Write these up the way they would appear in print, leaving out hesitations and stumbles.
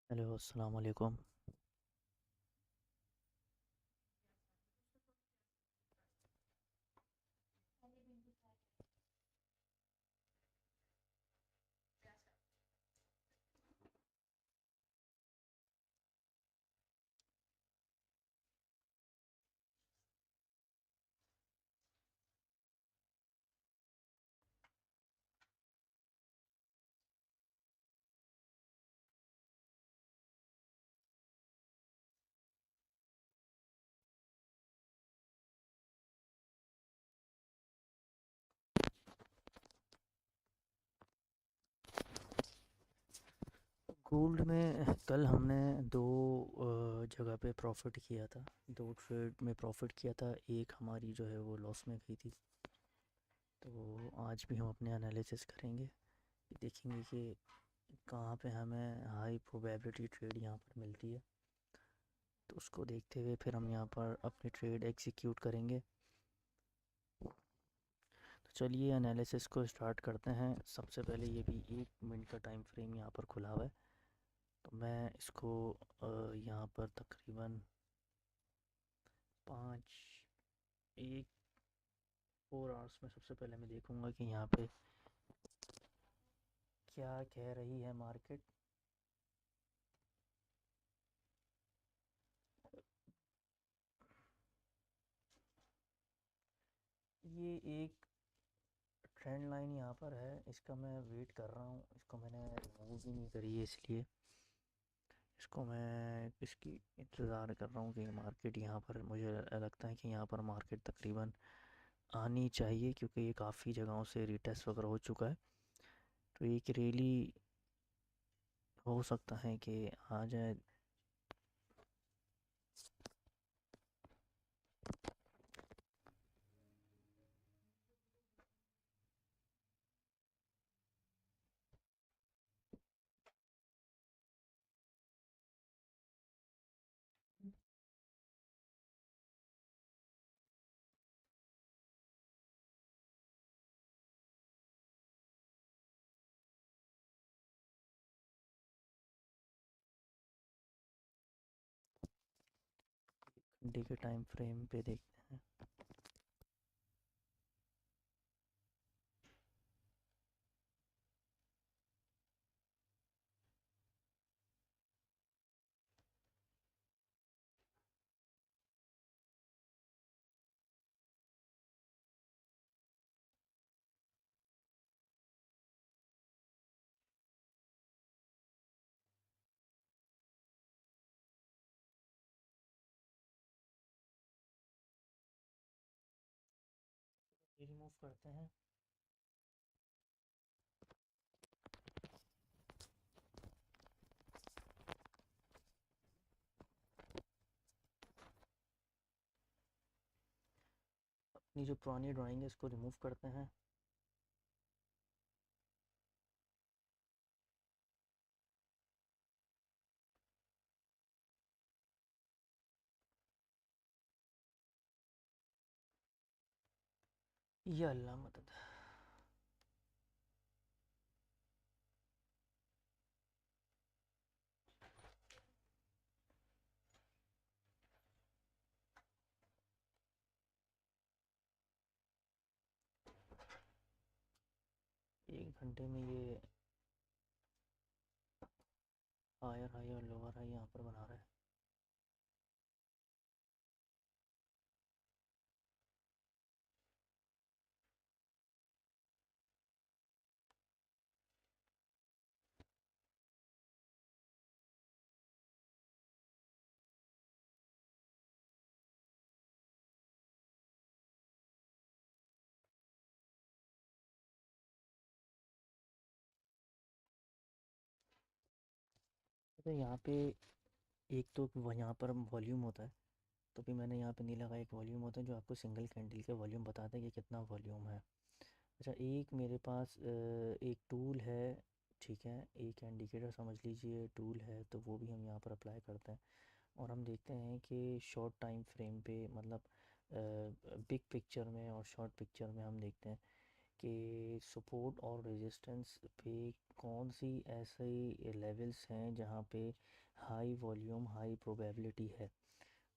Hello अस्सलाम वालेकुम। Gold में कल हमने दो जगह पे प्रॉफिट किया था। दो ट्रेड में प्रॉफिट किया था, एक हमारी जो है वो लॉस में गई थी। तो आज भी हम अपने एनालिसिस करेंगे, देखेंगे कि कहाँ पे हमें हाई प्रोबेबिलिटी ट्रेड यहाँ पर मिलती है। तो उसको देखते हुए फिर हम यहाँ पर अपनी ट्रेड एग्जीक्यूट करेंगे। तो चलिए एनालिसिस को स्टार्ट करते हैं। सबसे पहले ये भी 1 मिनट का टाइम फ्रेम यहाँ पर खुला हुआ है। तो मैं इसको यहाँ पर तकरीबन 4 आवर्स में सबसे पहले मैं देखूंगा कि यहाँ पे क्या कह रही है मार्केट। ये एक ट्रेंड लाइन यहाँ पर है, इसका मैं वेट कर रहा हूँ। इसको मैंने रिमूव भी नहीं करी है, इसलिए इसको मैं इसकी इंतज़ार कर रहा हूँ कि मार्केट यहाँ पर, मुझे लगता है कि यहाँ पर मार्केट तकरीबन आनी चाहिए, क्योंकि ये काफ़ी जगहों से रिटेस्ट वगैरह हो चुका है। तो एक रैली हो सकता है कि आ जाए। घंटे के टाइम फ्रेम पे देखते हैं। ये रिमूव करते हैं। अपनी जो पुरानी ड्राइंग है इसको रिमूव करते हैं। या अल्लाह मदद। 1 घंटे में ये हायर हाई और लोअर हाई यहाँ पर बना रहा है। तो यहाँ पे एक तो यहाँ पर वॉल्यूम होता है। तो भी मैंने यहाँ पे नहीं लगा, एक वॉल्यूम होता है जो आपको सिंगल कैंडल का वॉल्यूम बताता है कि कितना वॉल्यूम है। अच्छा, एक मेरे पास एक टूल है। ठीक है, एक इंडिकेटर समझ लीजिए टूल है, तो वो भी हम यहाँ पर अप्लाई करते हैं। और हम देखते हैं कि शॉर्ट टाइम फ्रेम पे, मतलब बिग पिक्चर में और शॉर्ट पिक्चर में हम देखते हैं कि सपोर्ट और रेजिस्टेंस पे कौन सी ऐसे लेवल्स हैं जहाँ पे हाई वॉल्यूम हाई प्रोबेबिलिटी है,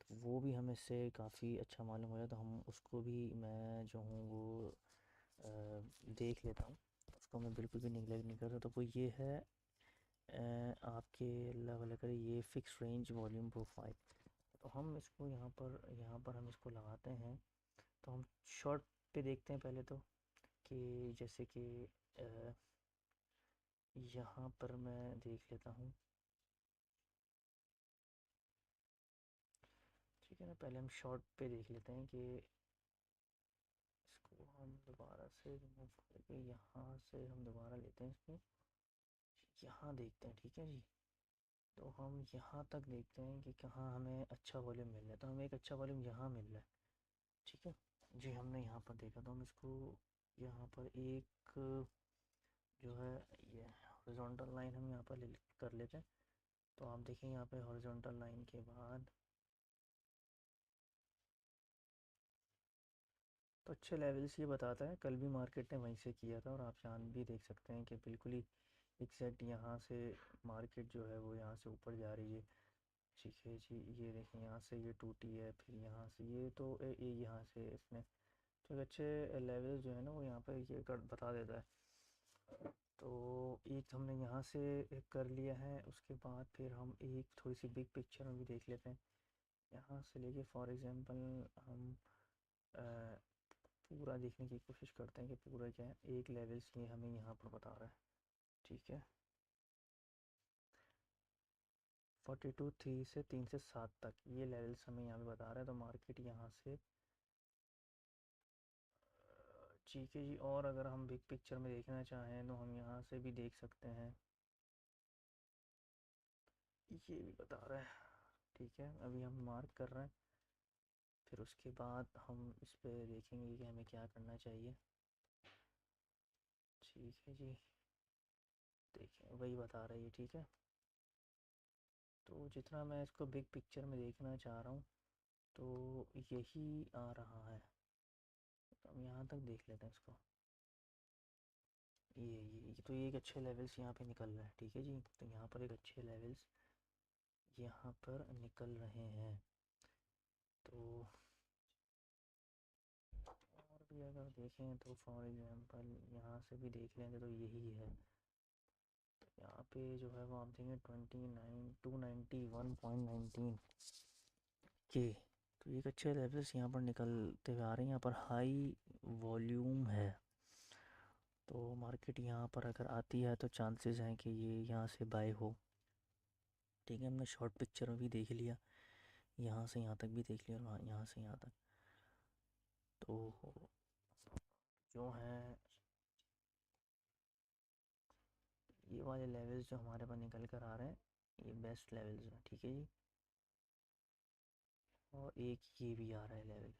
तो वो भी हमें इससे काफ़ी अच्छा मालूम हो जाए, तो हम उसको भी मैं जो हूँ वो देख लेता हूँ। उसको मैं बिल्कुल भी निगलेक्ट नहीं करता। तो वो ये है आपके अल्लाह वाला करे, ये फ़िक्स रेंज वॉल्यूम प्रोफाइल। तो हम इसको यहाँ पर हम इसको लगाते हैं। तो हम शॉर्ट पे देखते हैं पहले तो, कि जैसे कि अ, यहाँ पर मैं देख लेता हूँ। ठीक है ना, पहले हम शॉर्ट पे देख लेते हैं कि इसको हम दोबारा से रिमूव करके यहाँ से हम दोबारा लेते हैं इसको, यहाँ देखते हैं। ठीक है जी, तो हम यहाँ तक देखते हैं कि कहाँ हमें अच्छा वॉल्यूम मिल रहा है। तो हमें एक अच्छा वॉल्यूम यहाँ मिल रहा है। ठीक है जी, हमने यहाँ पर देखा, तो हम इसको यहाँ पर एक जो है ये हॉरिजॉन्टल लाइन हम यहाँ पर कर लेते हैं। तो आप देखें यहाँ पे हॉरिजॉन्टल लाइन के बाद तो अच्छे लेवल्स ये बताता है। कल भी मार्केट ने वहीं से किया था, और आप जान भी देख सकते हैं कि बिल्कुल ही एग्जैक्ट यहाँ से मार्केट जो है वो यहाँ से ऊपर जा रही है। ठीक है जी, ये देखें यहाँ से ये टूटी है, फिर यहाँ से ये तो ये यहाँ से इसने तो एक अच्छे लेवल जो है ना वो यहाँ पे ये कर बता देता है। तो एक हमने यहाँ से एक कर लिया है, उसके बाद फिर हम एक थोड़ी सी बिग पिक्चर में भी देख लेते हैं। यहाँ से लेके फॉर एग्ज़ाम्पल हम अ, पूरा देखने की कोशिश करते हैं कि पूरा क्या है। एक लेवल्स ये हमें यहाँ पर बता रहा है। ठीक है, 42 3 से 3 से 7 तक ये लेवल्स हमें यहाँ पे बता रहा है। तो मार्केट यहाँ से ठीक है जी। और अगर हम बिग पिक्चर में देखना चाहें तो हम यहाँ से भी देख सकते हैं, ये भी बता रहा है। ठीक है, अभी हम मार्क कर रहे हैं, फिर उसके बाद हम इस पे देखेंगे कि हमें क्या करना चाहिए। ठीक है जी, देखें वही बता रही है। ठीक है, तो जितना मैं इसको बिग पिक्चर में देखना चाह रहा हूँ तो यही आ रहा है। तो हम यहाँ तक देख लेते हैं इसको। ये तो ये एक अच्छे लेवल्स यहाँ पे निकल रहा है। ठीक है जी, तो यहाँ पर एक अच्छे लेवल्स यहाँ पर निकल रहे हैं। तो और भी अगर देखें तो फॉर एग्ज़ाम्पल यहाँ से भी देख लेंगे तो यही है। तो यहाँ पे जो है वो आप देखेंगे 291.19 के। तो एक अच्छे लेवल्स यहाँ पर निकलते हुए आ रहे हैं। यहाँ पर हाई वॉल्यूम है, तो मार्केट यहाँ पर अगर आती है तो चांसेस हैं कि ये यहाँ से बाय हो। ठीक है, हमने शॉर्ट पिक्चर में भी देख लिया, यहाँ से यहाँ तक भी देख लिया, और यहाँ से यहाँ तक। तो जो है ये वाले लेवल्स जो हमारे पास निकल कर आ रहे हैं, ये बेस्ट लेवल्स हैं। ठीक है जी, और एक ये भी आ रहा है लेवल,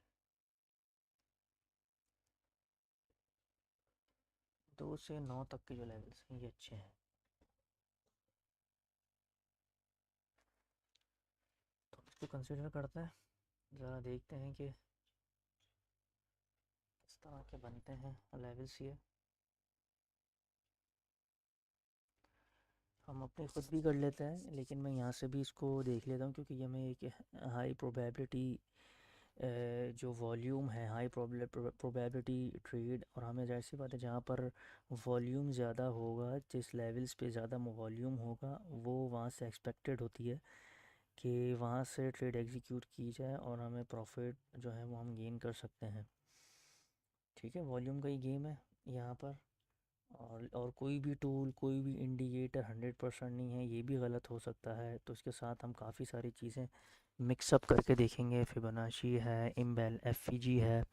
2 से 9 तक के जो लेवल्स हैं ये अच्छे हैं। तो इसको कंसिडर करते हैं, ज़रा देखते हैं कि किस तरह के बनते हैं लेवल्स ये। हम अपने खुद भी कर लेते हैं, लेकिन मैं यहाँ से भी इसको देख लेता हूँ, क्योंकि ये हमें एक हाई प्रोबेबिलिटी जो वॉल्यूम है, हाई प्रोबेबिलिटी ट्रेड। और हमें ज़ाहिर सी बात है, जहाँ पर वॉल्यूम ज़्यादा होगा, जिस लेवल्स पे ज़्यादा वॉल्यूम होगा, वो वहाँ से एक्सपेक्टेड होती है कि वहाँ से ट्रेड एग्जीक्यूट की जाए और हमें प्रॉफिट जो है वो हम गेन कर सकते हैं। ठीक है, वॉल्यूम का ही गेम है यहाँ पर। और कोई भी टूल, कोई भी इंडिकेटर 100% नहीं है, ये भी गलत हो सकता है। तो इसके साथ हम काफ़ी सारी चीज़ें मिक्सअप करके देखेंगे। फिबोनाची है, इम्बेल एफईजी है,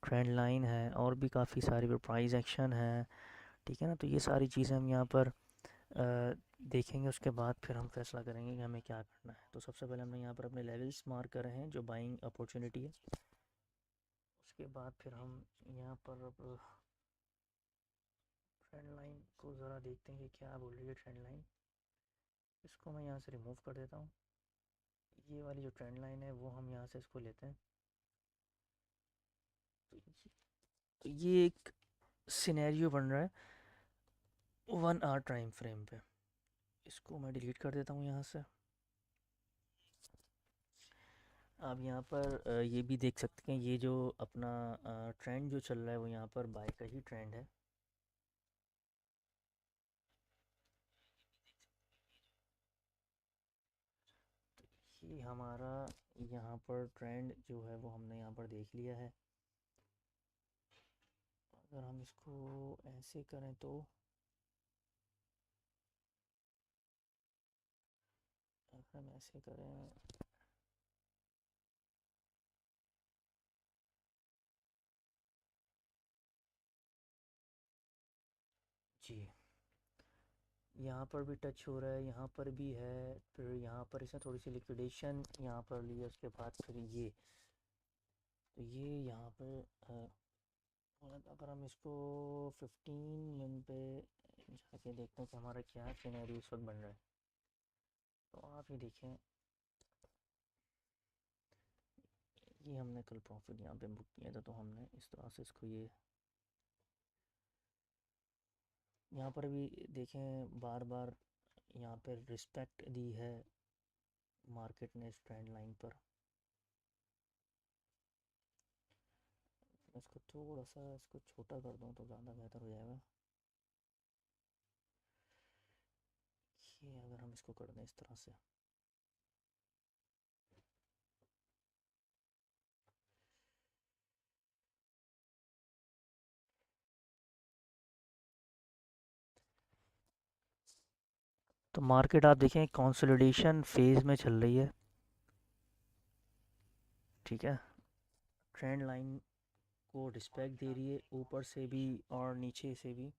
ट्रेंड लाइन है, और भी काफ़ी सारी प्राइस एक्शन है। ठीक है ना, तो ये सारी चीज़ें हम यहाँ पर देखेंगे। उसके बाद फिर हम फैसला करेंगे कि हमें क्या करना है। तो सबसे पहले हमने यहाँ पर अपने लेवल्स मार्क करे हैं जो बाइंग अपॉर्चुनिटी है। उसके बाद फिर हम यहाँ पर अब ट्रेंड लाइन को ज़रा देखते हैं कि क्या बोल रही है ट्रेंड लाइन। इसको मैं यहाँ से रिमूव कर देता हूँ। ये वाली जो ट्रेंड लाइन है वो हम यहाँ से इसको लेते हैं। तो ये एक सिनेरियो बन रहा है 1 आवर टाइम फ्रेम पे। इसको मैं डिलीट कर देता हूँ यहाँ से। आप यहाँ पर ये भी देख सकते हैं, ये जो अपना ट्रेंड जो चल रहा है वो यहाँ पर बाय का ही ट्रेंड है। ये हमारा यहाँ पर ट्रेंड जो है वो हमने यहाँ पर देख लिया है। अगर हम इसको ऐसे करें तो अगर हम ऐसे करें जी, यहाँ पर भी टच हो रहा है, यहाँ पर भी है, फिर यहाँ पर इसने थोड़ी सी लिक्विडेशन यहाँ पर ली है, उसके बाद फिर ये, तो ये यहाँ पर और अगर हम इसको 15 मिनट पे जाके देखते हैं कि हमारा क्या सिनेरियो इस वक्त बन रहा है, तो आप ये देखें, ये हमने कल प्रॉफिट यहाँ पे बुक किया था, तो हमने इस तरह से इसको ये यहाँ पर भी देखें, बार बार यहाँ पर रिस्पेक्ट दी है मार्केट ने इस ट्रेंड लाइन पर। मैं इसको थोड़ा सा इसको छोटा कर दूँ तो ज़्यादा बेहतर हो जाएगा। ये अगर हम इसको कर दें इस तरह से, तो मार्केट आप देखें कंसोलिडेशन फेज़ में चल रही है। ठीक है, ट्रेंड लाइन को रिस्पेक्ट दे रही है ऊपर से भी और नीचे से भी।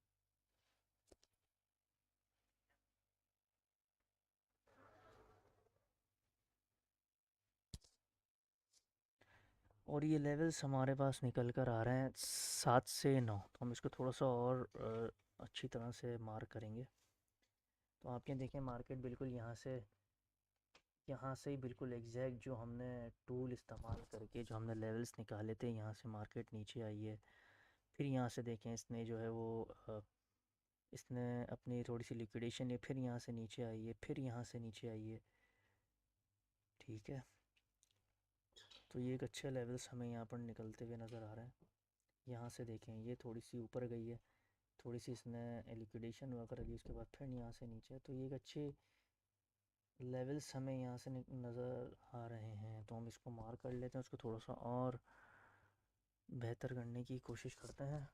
और ये लेवल्स हमारे पास निकल कर आ रहे हैं 7 से 9, तो हम इसको थोड़ा सा और अच्छी तरह से मार्क करेंगे। तो आप ये देखें, मार्केट बिल्कुल यहाँ से ही बिल्कुल एग्जैक्ट जो हमने टूल इस्तेमाल करके जो हमने लेवल्स निकाले थे, यहाँ से मार्केट नीचे आई है। फिर यहाँ से देखें, इसने जो है वो इसने अपनी थोड़ी सी लिक्विडेशन ली, फिर यहाँ से नीचे आई है, फिर यहाँ से नीचे आई है। ठीक है, तो ये एक अच्छे लेवल्स हमें यहाँ पर निकलते हुए नज़र आ रहे हैं। यहाँ से देखें, ये थोड़ी सी ऊपर गई है, थोड़ी सी इसने लिक्विडेशन वगैरह ली, उसके बाद फिर यहाँ से नीचे, तो ये एक अच्छे लेवल्स हमें यहाँ से नज़र आ रहे हैं। तो हम इसको मार्क कर लेते हैं, उसको थोड़ा सा और बेहतर करने की कोशिश करते हैं।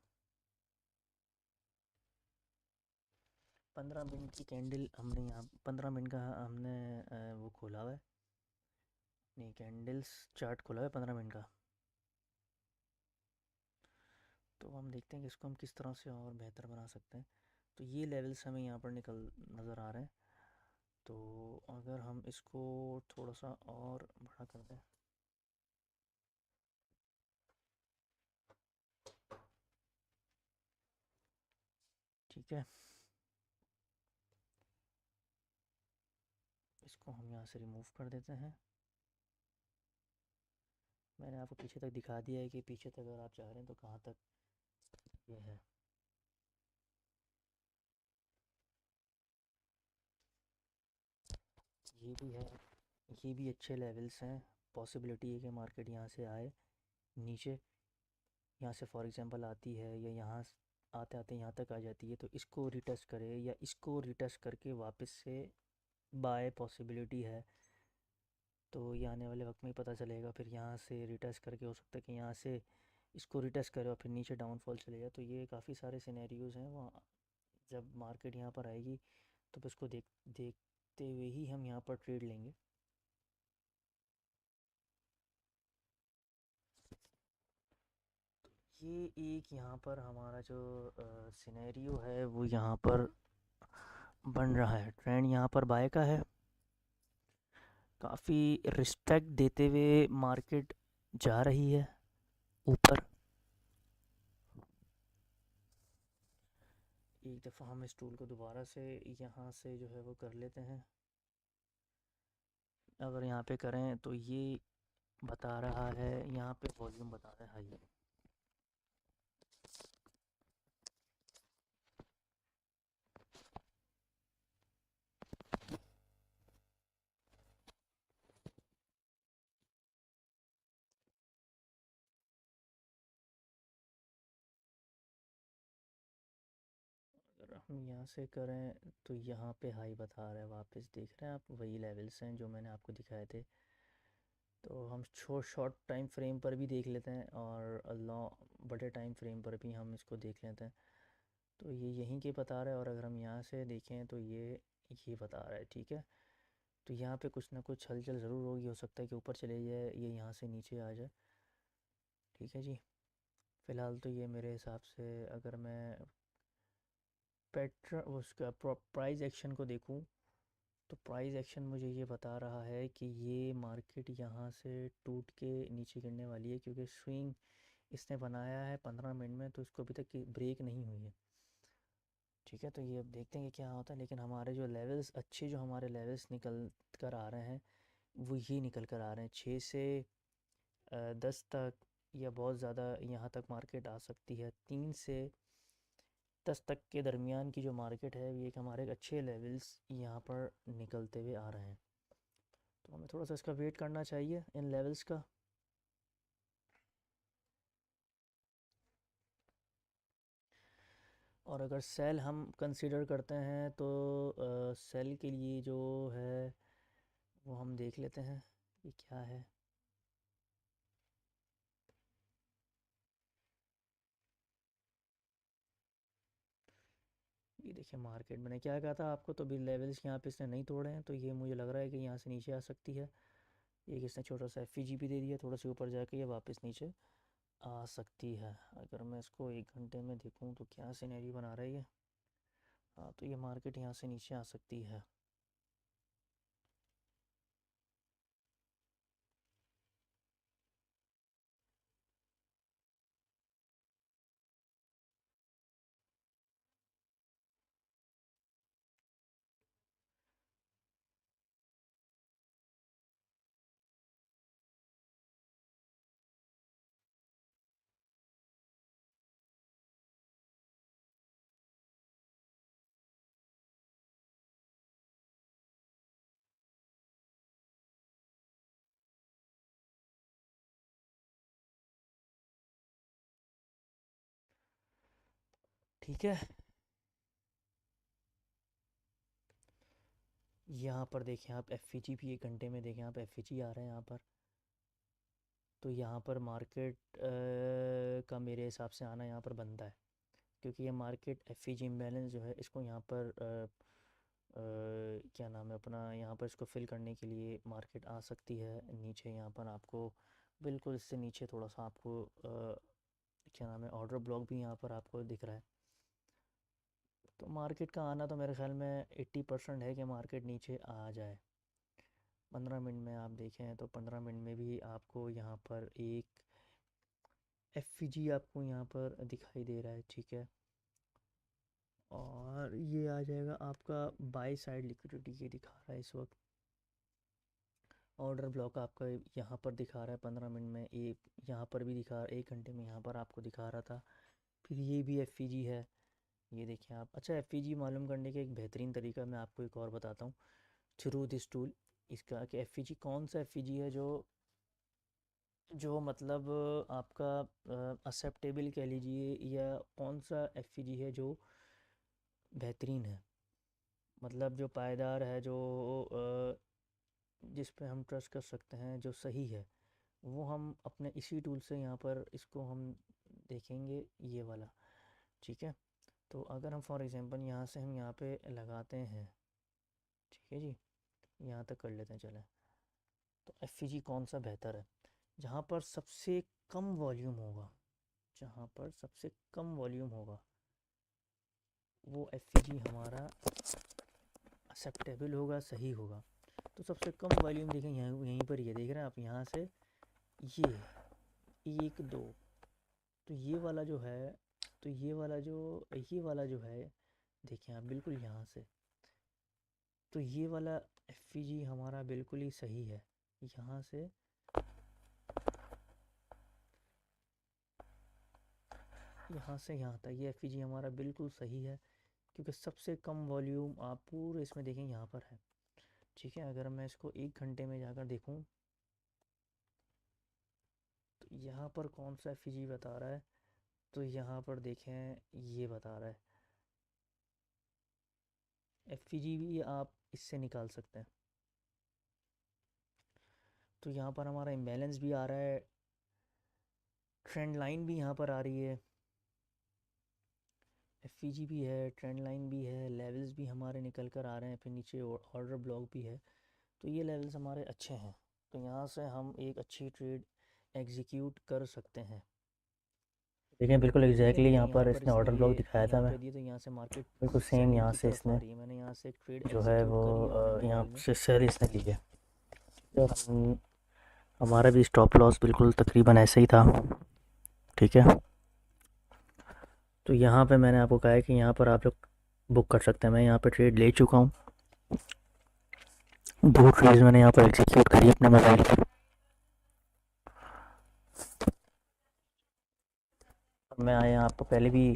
15 मिनट की कैंडल हमने यहाँ 15 मिनट का हमने वो खोला हुआ है, नहीं कैंडल्स चार्ट खोला हुआ है 15 मिनट का। तो हम देखते हैं कि इसको हम किस तरह से और बेहतर बना सकते हैं। तो ये लेवल्स हमें यहाँ पर निकल नज़र आ रहे हैं। तो अगर हम इसको थोड़ा सा और बड़ा कर दें, ठीक है, इसको हम यहाँ से रिमूव कर देते हैं। मैंने आपको पीछे तक दिखा दिया है कि पीछे तक अगर आप चाह रहे हैं तो कहाँ तक ये है। ये भी है, ये भी अच्छे लेवल्स हैं। पॉसिबिलिटी है कि मार्केट यहाँ से आए नीचे, यहाँ से फॉर एग्जांपल आती है या यहाँ आते आते यहाँ तक आ जाती है, तो इसको रिटेस्ट करे या इसको रिटेस्ट करके वापस से बाय पॉसिबिलिटी है। तो ये आने वाले वक्त में ही पता चलेगा। फिर यहाँ से रिटेस्ट करके हो सकता है कि यहाँ से इसको रिटेस्ट करे और फिर नीचे डाउनफॉल चले जाए। तो ये काफ़ी सारे सिनेरियोज़ हैं, वो जब मार्केट यहाँ पर आएगी तो फिर उसको देखते हुए ही हम यहाँ पर ट्रेड लेंगे। ये एक यहाँ पर हमारा जो सिनेरियो है वो यहाँ पर बन रहा है, ट्रेंड यहाँ पर बाय का है। काफ़ी रिस्पेक्ट देते हुए मार्केट जा रही है ऊपर। एक दफ़ा हम इस टूल को दोबारा से यहाँ से जो है वो कर लेते हैं। अगर यहाँ पे करें तो ये बता रहा है, यहाँ पे वॉल्यूम बता रहा है हाई। हम यहाँ से करें तो यहाँ पे हाई बता रहा है, वापस देख रहे हैं आप, वही लेवल्स हैं जो मैंने आपको दिखाए थे। तो हम शॉर्ट टाइम फ्रेम पर भी देख लेते हैं और लॉन्ग बड़े टाइम फ्रेम पर भी हम इसको देख लेते हैं। तो ये यहीं के बता रहा है, और अगर हम यहाँ से देखें तो ये बता रहा है, ठीक है। तो यहाँ पे कुछ ना कुछ हलचल ज़रूर होगी, हो सकता है कि ऊपर चले जाए, ये यहाँ से नीचे आ जाए, ठीक है जी। फ़िलहाल तो ये मेरे हिसाब से, अगर मैं उसका प्राइस एक्शन को देखूं, तो प्राइस एक्शन मुझे ये बता रहा है कि ये मार्केट यहाँ से टूट के नीचे गिरने वाली है, क्योंकि स्विंग इसने बनाया है 15 मिनट में, तो इसको अभी तक ब्रेक नहीं हुई है, ठीक है। तो ये अब देखते हैं कि क्या होता है, लेकिन हमारे जो लेवल्स अच्छे, जो हमारे लेवल्स निकल कर आ रहे हैं, वो ये निकल कर आ रहे हैं 6 से 10 तक, या बहुत ज़्यादा यहाँ तक मार्केट आ सकती है। 3 से 10 तक के दरमियान की जो मार्केट है, ये एक हमारे अच्छे लेवल्स यहाँ पर निकलते हुए आ रहे हैं। तो हमें थोड़ा सा इसका वेट करना चाहिए इन लेवल्स का। और अगर सेल हम कंसीडर करते हैं तो सेल के लिए जो है वो हम देख लेते हैं कि क्या है। ये देखिए, मार्केट मैंने क्या कहा था आपको, तो भी लेवल्स यहाँ पे इसने नहीं तोड़े हैं, तो ये मुझे लग रहा है कि यहाँ से नीचे आ सकती है। एक इसने छोटा सा एफ भी दे दिया, थोड़ा सा ऊपर जाके ये वापस नीचे आ सकती है। अगर मैं इसको 1 घंटे में देखूँ तो क्या सिनेरियो बना रहा है ये। हाँ, तो ये मार्केट यहाँ से नीचे आ सकती है। ठीक है, यहाँ पर देखें आप भी 1 घंटे में देखें आप, आ रहे हैं यहाँ पर। तो यहाँ पर मार्केट का मेरे हिसाब से आना यहाँ पर बनता है, क्योंकि ये मार्केट इम्बैलेंस जो है, इसको यहाँ पर क्या नाम है अपना, यहाँ पर इसको फिल करने के लिए मार्केट आ सकती है नीचे। यहाँ पर आपको बिल्कुल इससे नीचे थोड़ा सा आपको क्या नाम है, ऑर्डर ब्लॉक भी यहाँ पर आपको दिख रहा है। तो मार्केट का आना तो मेरे ख्याल में 80% है कि मार्केट नीचे आ जाए। 15 मिनट में आप देखें तो 15 मिनट में भी आपको यहाँ पर एक आपको यहाँ पर दिखाई दे रहा है, ठीक है। और ये आ जाएगा आपका बाई साइड लिक्विडिटी, ये दिखा रहा है इस वक्त। ऑर्डर ब्लॉक आपका यहाँ पर दिखा रहा है 15 मिनट में, एक यहाँ पर भी दिखा, 1 घंटे में यहाँ पर आपको दिखा रहा था। फिर ये भी है, ये देखिए आप। अच्छा, मालूम करने का एक बेहतरीन तरीका मैं आपको एक और बताता हूँ थ्रू दिस टूल, इसका कि कौन सा है जो जो मतलब आपका एक्सेप्टेबल कह लीजिए, या कौन सा है जो बेहतरीन है, मतलब जो पायदार है, जो जिस पे हम ट्रस्ट कर सकते हैं, जो सही है, वो हम अपने इसी टूल से यहाँ पर इसको हम देखेंगे, ये वाला, ठीक है। तो अगर हम फॉर एग्ज़ाम्पल यहाँ से हम यहाँ पे लगाते हैं, ठीक है जी, यहाँ तक कर लेते हैं चलें। तो कौन सा बेहतर है, जहाँ पर सबसे कम वॉल्यूम होगा, जहाँ पर सबसे कम वॉल्यूम होगा, वो हमारा एक्सेप्टेबल होगा, सही होगा। तो सबसे कम वॉल्यूम देखें, यहीं पर ये देख रहे हैं आप, यहाँ से ये 1 2, तो ये वाला जो है, तो ये वाला जो है, देखें आप बिल्कुल यहाँ से, तो ये वाला हमारा बिल्कुल ही सही है। यहाँ से यहाँ तक ये हमारा बिल्कुल सही है, क्योंकि सबसे कम वॉल्यूम आप पूरे इसमें देखें यहाँ पर है, ठीक है। अगर मैं इसको 1 घंटे में जाकर देखूँ, तो यहाँ पर कौन सा बता रहा है, तो यहाँ पर देखें ये बता रहा है एफईजी भी आप इससे निकाल सकते हैं। तो यहाँ पर हमारा इम्बैलेंस भी आ रहा है, ट्रेंड लाइन भी यहाँ पर आ रही है, एफईजी भी है, ट्रेंड लाइन भी है, लेवल्स भी हमारे निकल कर आ रहे हैं, फिर नीचे ऑर्डर ब्लॉक भी है। तो ये लेवल्स हमारे अच्छे हैं, तो यहाँ से हम एक अच्छी ट्रेड एग्जीक्यूट कर सकते हैं। देखें बिल्कुल एग्जैक्टली यहाँ पर इसने ऑर्डर ब्लॉक दिखाया था, मैं दिए तो यहाँ से मार्केट बिल्कुल सेम यहाँ की से तरफ आ इसने रही है। मैंने यहाँ से एक ट्रेड जो है वो एग्जीक्यूट करी अपने यहाँ मोबाइल में। से सेल इसने ली है। हमारा भी स्टॉप लॉस बिल्कुल तकरीबन ऐसे ही था, ठीक है। तो यहाँ पे मैंने आपको कहा है कि यहाँ पर आप लोग बुक कर सकते हैं। मैं यहाँ पे ट्रेड ले चुका हूँ, 2 ट्रेड्स मैंने यहाँ पर एग्जीक्यूट करी अपने मोबाइल पर। मैं आया आपको पहले भी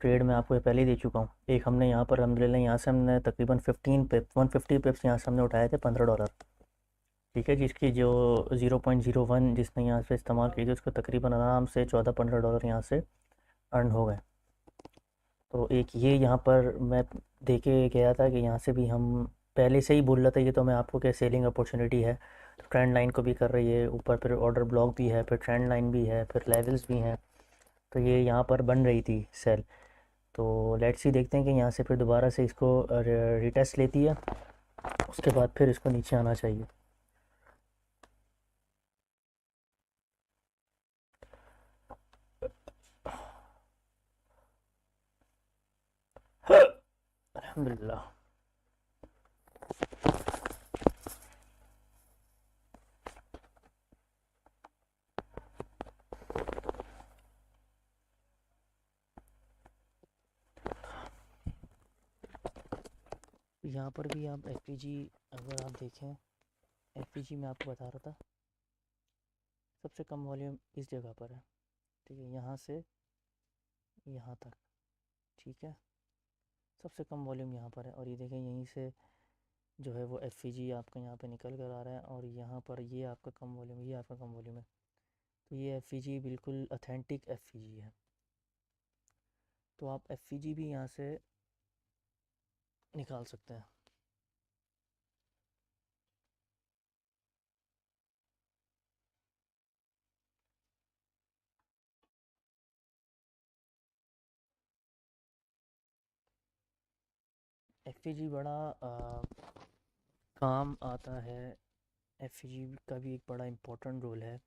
ट्रेड में आपको ये पहले ही दे चुका हूँ। एक हमने यहाँ पर अल्हम्दुलिल्लाह यहाँ से हमने तकरीबन 15 पिप 150 पिप्स यहाँ से हमने उठाए थे $15, ठीक है। जिसकी जो 0.01 जिसने यहाँ से इस्तेमाल की थी उसको तकरीबन आराम से $14-15 यहाँ से अर्न हो गए। तो एक ये यहाँ पर मैं दे के गया था कि यहाँ से भी हम पहले से ही बोल रहा था ये तो मैं आपको क्या सेलिंग अपॉर्चुनिटी है। तो ट्रेंड लाइन को भी कर रही है ऊपर, फिर ऑर्डर ब्लॉक भी है, फिर ट्रेंड लाइन भी है, फिर लेवल्स भी हैं। तो ये यहाँ पर बन रही थी सेल। तो लेट्स सी देखते हैं कि यहाँ से फिर दोबारा से इसको रिटेस्ट लेती है, उसके बाद फिर इसको नीचे आना चाहिए। अल्हम्दुलिल्लाह। यहाँ पर भी आप एफईजी अगर आप देखें, एफईजी में आपको बता रहा था सबसे कम वॉल्यूम इस जगह पर है, ठीक है, यहाँ से यहाँ तक, ठीक है। सबसे कम वॉल्यूम यहाँ पर है, और ये देखें यहीं से जो है वो एफईजी आपका यहाँ पे निकल कर आ रहा है, और यहाँ पर ये आपका कम वॉल्यूम, ये आपका कम वॉल्यूम है। तो ये एफईजी बिल्कुल ऑथेंटिक एफईजी है। तो आप एफईजी भी यहाँ से निकाल सकते हैं। एफईजी बड़ा काम आता है, एफईजी का भी एक बड़ा इम्पोर्टेंट रोल है।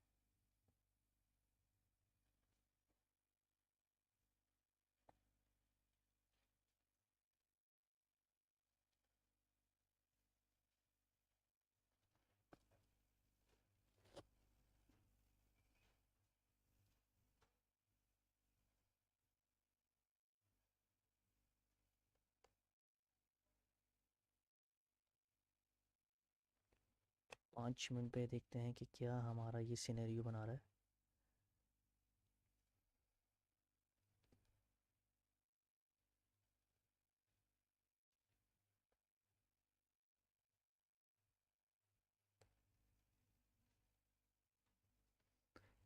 5 मिनट पे देखते हैं कि क्या हमारा ये सिनेरियो बना रहा है।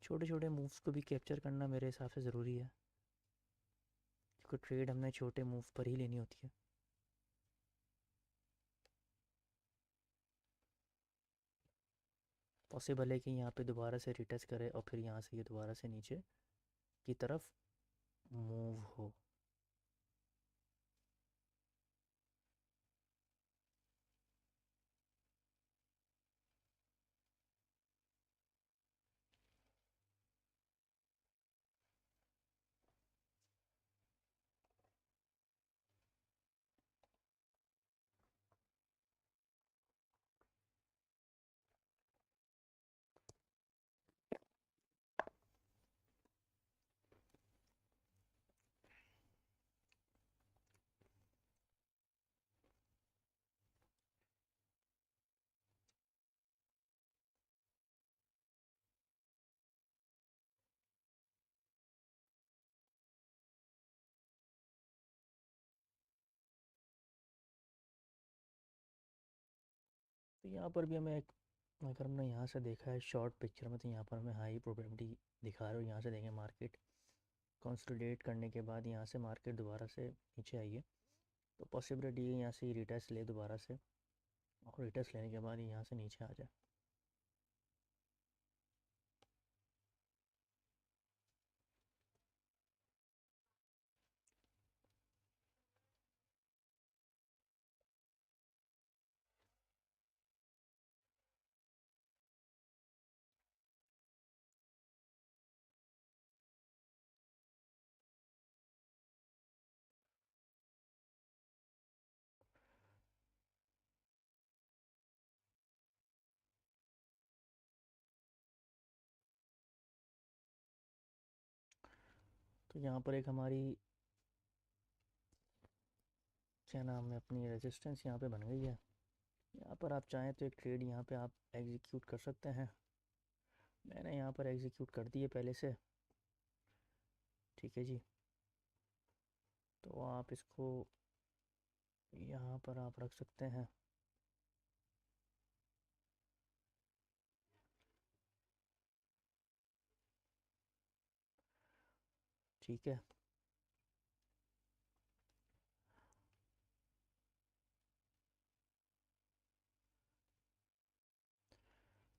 छोटे छोटे मूव्स को भी कैप्चर करना मेरे हिसाब से ज़रूरी है, क्योंकि ट्रेड हमने छोटे मूव पर ही लेनी होती है। पॉसिबल है कि यहाँ पे दोबारा से रिटेस्ट करे और फिर यहाँ से ये दोबारा से नीचे की तरफ मूव हो। तो यहाँ पर भी हमें अगर हमने यहाँ से देखा है शॉर्ट पिक्चर में, तो यहाँ पर हमें हाई प्रोबेबिलिटी दिखा रहा है। और यहाँ से देखें मार्केट कंसोलिडेट करने के बाद यहाँ से मार्केट दोबारा से नीचे आई है। तो पॉसिबिलिटी है यहाँ से रिटेस्ट ले दोबारा से, और रिटेस्ट लेने के बाद यहाँ से नीचे आ जाए। तो यहाँ पर एक हमारी क्या नाम है अपनी रेजिस्टेंस यहाँ पे बन गई है। यहाँ पर आप चाहें तो एक ट्रेड यहाँ पे आप एग्जीक्यूट कर सकते हैं। मैंने यहाँ पर एग्जीक्यूट कर दी है पहले से। ठीक है जी, तो आप इसको यहाँ पर आप रख सकते हैं। ठीक है,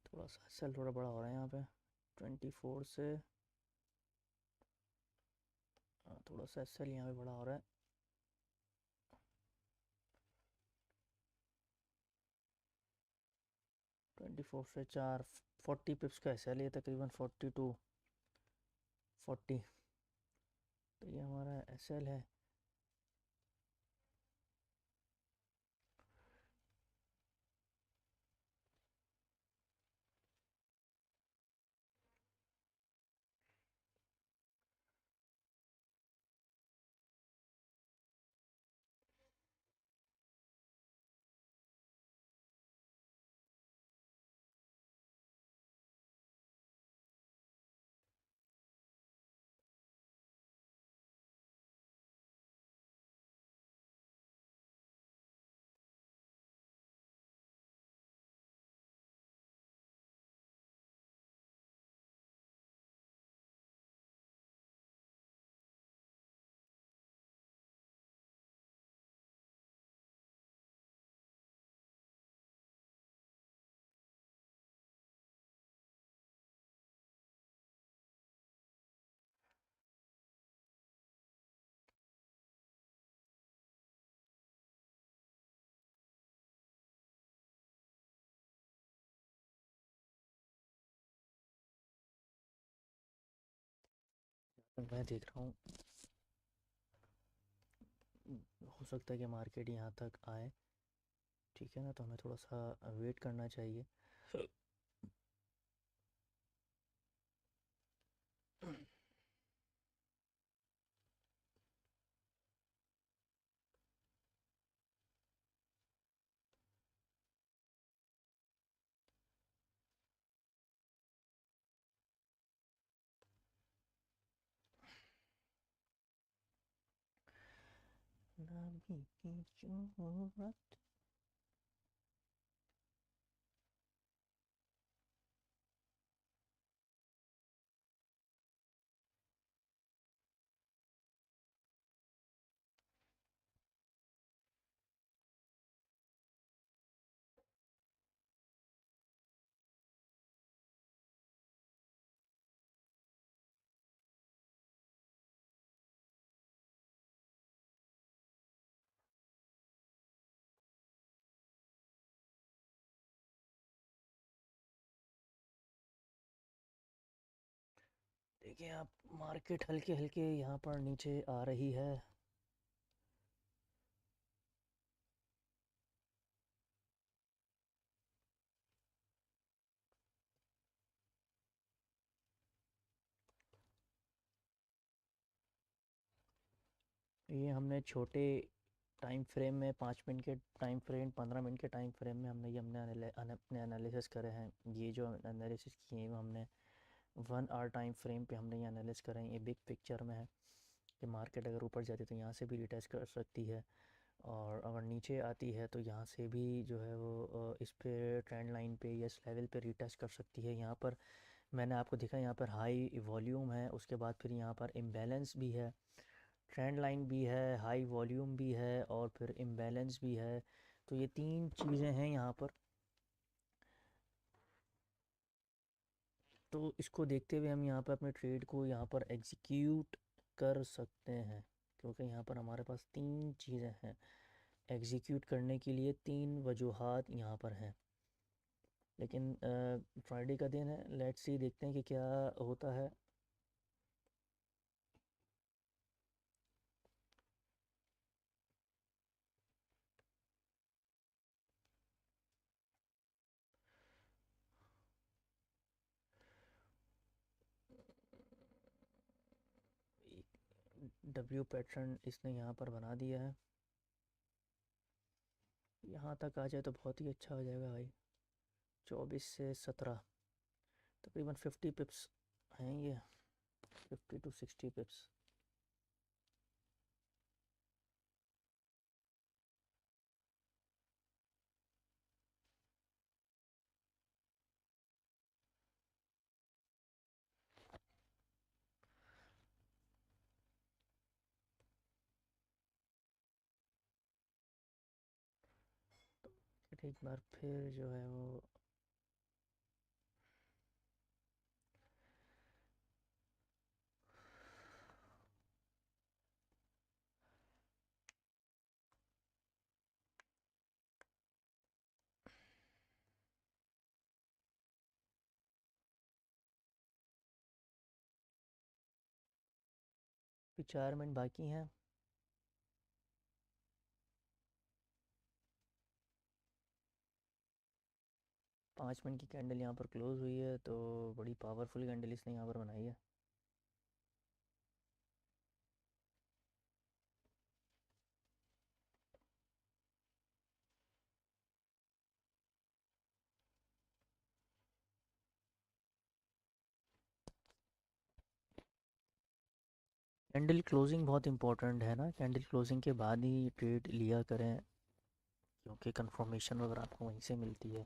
थोड़ा सा सेल थोड़ा बड़ा हो रहा है यहाँ पे 24 से। थोड़ा सा सेल यहाँ पे बड़ा हो रहा है। 24 से 4 40 पिप्स का एस एल है, तकरीबन 42 40। तो ये हमारा एस एल है। तो मैं देख रहा हूँ हो सकता है कि मार्केट यहाँ तक आए। ठीक है ना, तो हमें थोड़ा सा वेट करना चाहिए। नबी की जरूरत। देखिए आप, मार्केट हल्के हल्के यहाँ पर नीचे आ रही है। ये हमने छोटे टाइम फ्रेम में, 5 मिनट के टाइम फ्रेम, 15 मिनट के टाइम फ्रेम में हमने अपने एनालिसिस करे हैं। ये जो एनालिसिस किए हैं वो हमने 1 आवर टाइम फ्रेम पे हमने ये एनालिसिस करे हैं। ये बिग पिक्चर में है कि मार्केट अगर ऊपर जाती है तो यहाँ से भी रिटेस्ट कर सकती है, और अगर नीचे आती है तो यहाँ से भी जो है वो इस पे ट्रेंड लाइन पे या इस लेवल पे रिटेस्ट कर सकती है। यहाँ पर मैंने आपको दिखा, यहाँ पर हाई वॉल्यूम है, उसके बाद फिर यहाँ पर इम्बैलेंस भी है। ट्रेंड लाइन भी है, हाई वॉल्यूम भी है और फिर इम्बैलेंस भी है। तो ये तीन चीज़ें हैं यहाँ पर। तो इसको देखते हुए हम यहाँ पर अपने ट्रेड को यहाँ पर एग्जीक्यूट कर सकते हैं, क्योंकि यहाँ पर हमारे पास तीन चीज़ें हैं एग्जीक्यूट करने के लिए, तीन वजूहात यहाँ पर हैं। लेकिन फ्राइडे का दिन है, लेट्स सी, देखते हैं कि क्या होता है। डब्ल्यू पैटर्न इसने यहाँ पर बना दिया है, यहाँ तक आ जाए तो बहुत ही अच्छा हो जाएगा भाई। 24 से 17 तकरीबन 50 पिप्स हैं ये, 50 to 60 पिप्स। फिर एक बार फिर जो है वो भी 4 मिनट बाकी हैं। 5 मिनट की कैंडल यहाँ पर क्लोज हुई है, तो बड़ी पावरफुल कैंडल इसने यहाँ पर बनाई है। कैंडल क्लोजिंग बहुत इंपॉर्टेंट है ना, कैंडल क्लोजिंग के बाद ही ट्रेड लिया करें, क्योंकि कंफर्मेशन वगैरह आपको वहीं से मिलती है।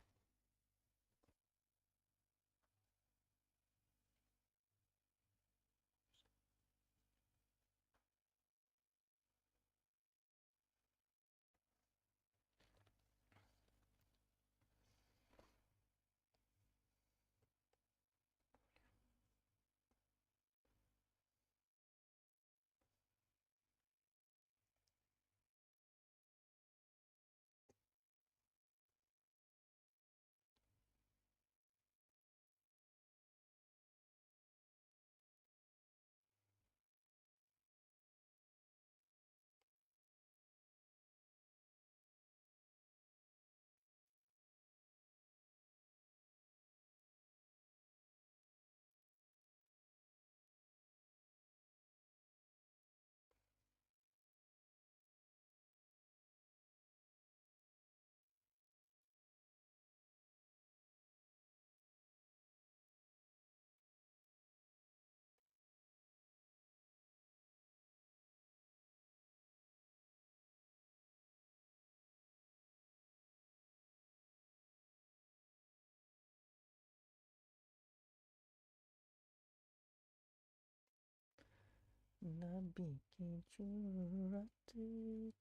नबी की जरूरत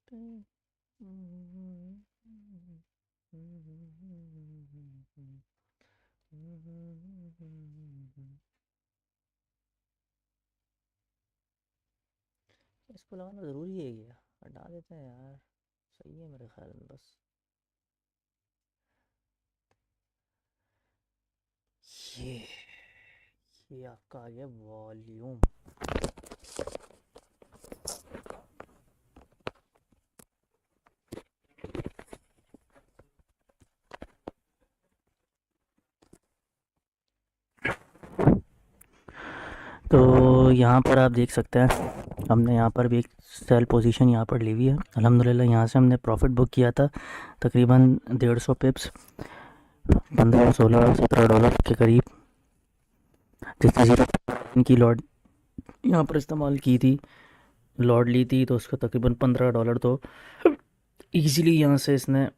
पे इसको लगाना ज़रूरी है क्या? हटा देते हैं यार, सही है मेरे ख्याल में। बस ये ये आपका आ गया वॉल्यूम। तो यहाँ पर आप देख सकते हैं, हमने यहाँ पर भी एक सेल पोजीशन यहाँ पर ली हुई है। अल्हम्दुलिल्लाह यहाँ से हमने प्रॉफिट बुक किया था तकरीबन 150 पिप्स, 15 16 17 डॉलर के करीब, जिसने जीरो की लॉट यहाँ पर इस्तेमाल की थी, लॉट ली थी, तो उसका तकरीबन 15 डॉलर तो इजीली यहाँ से इसने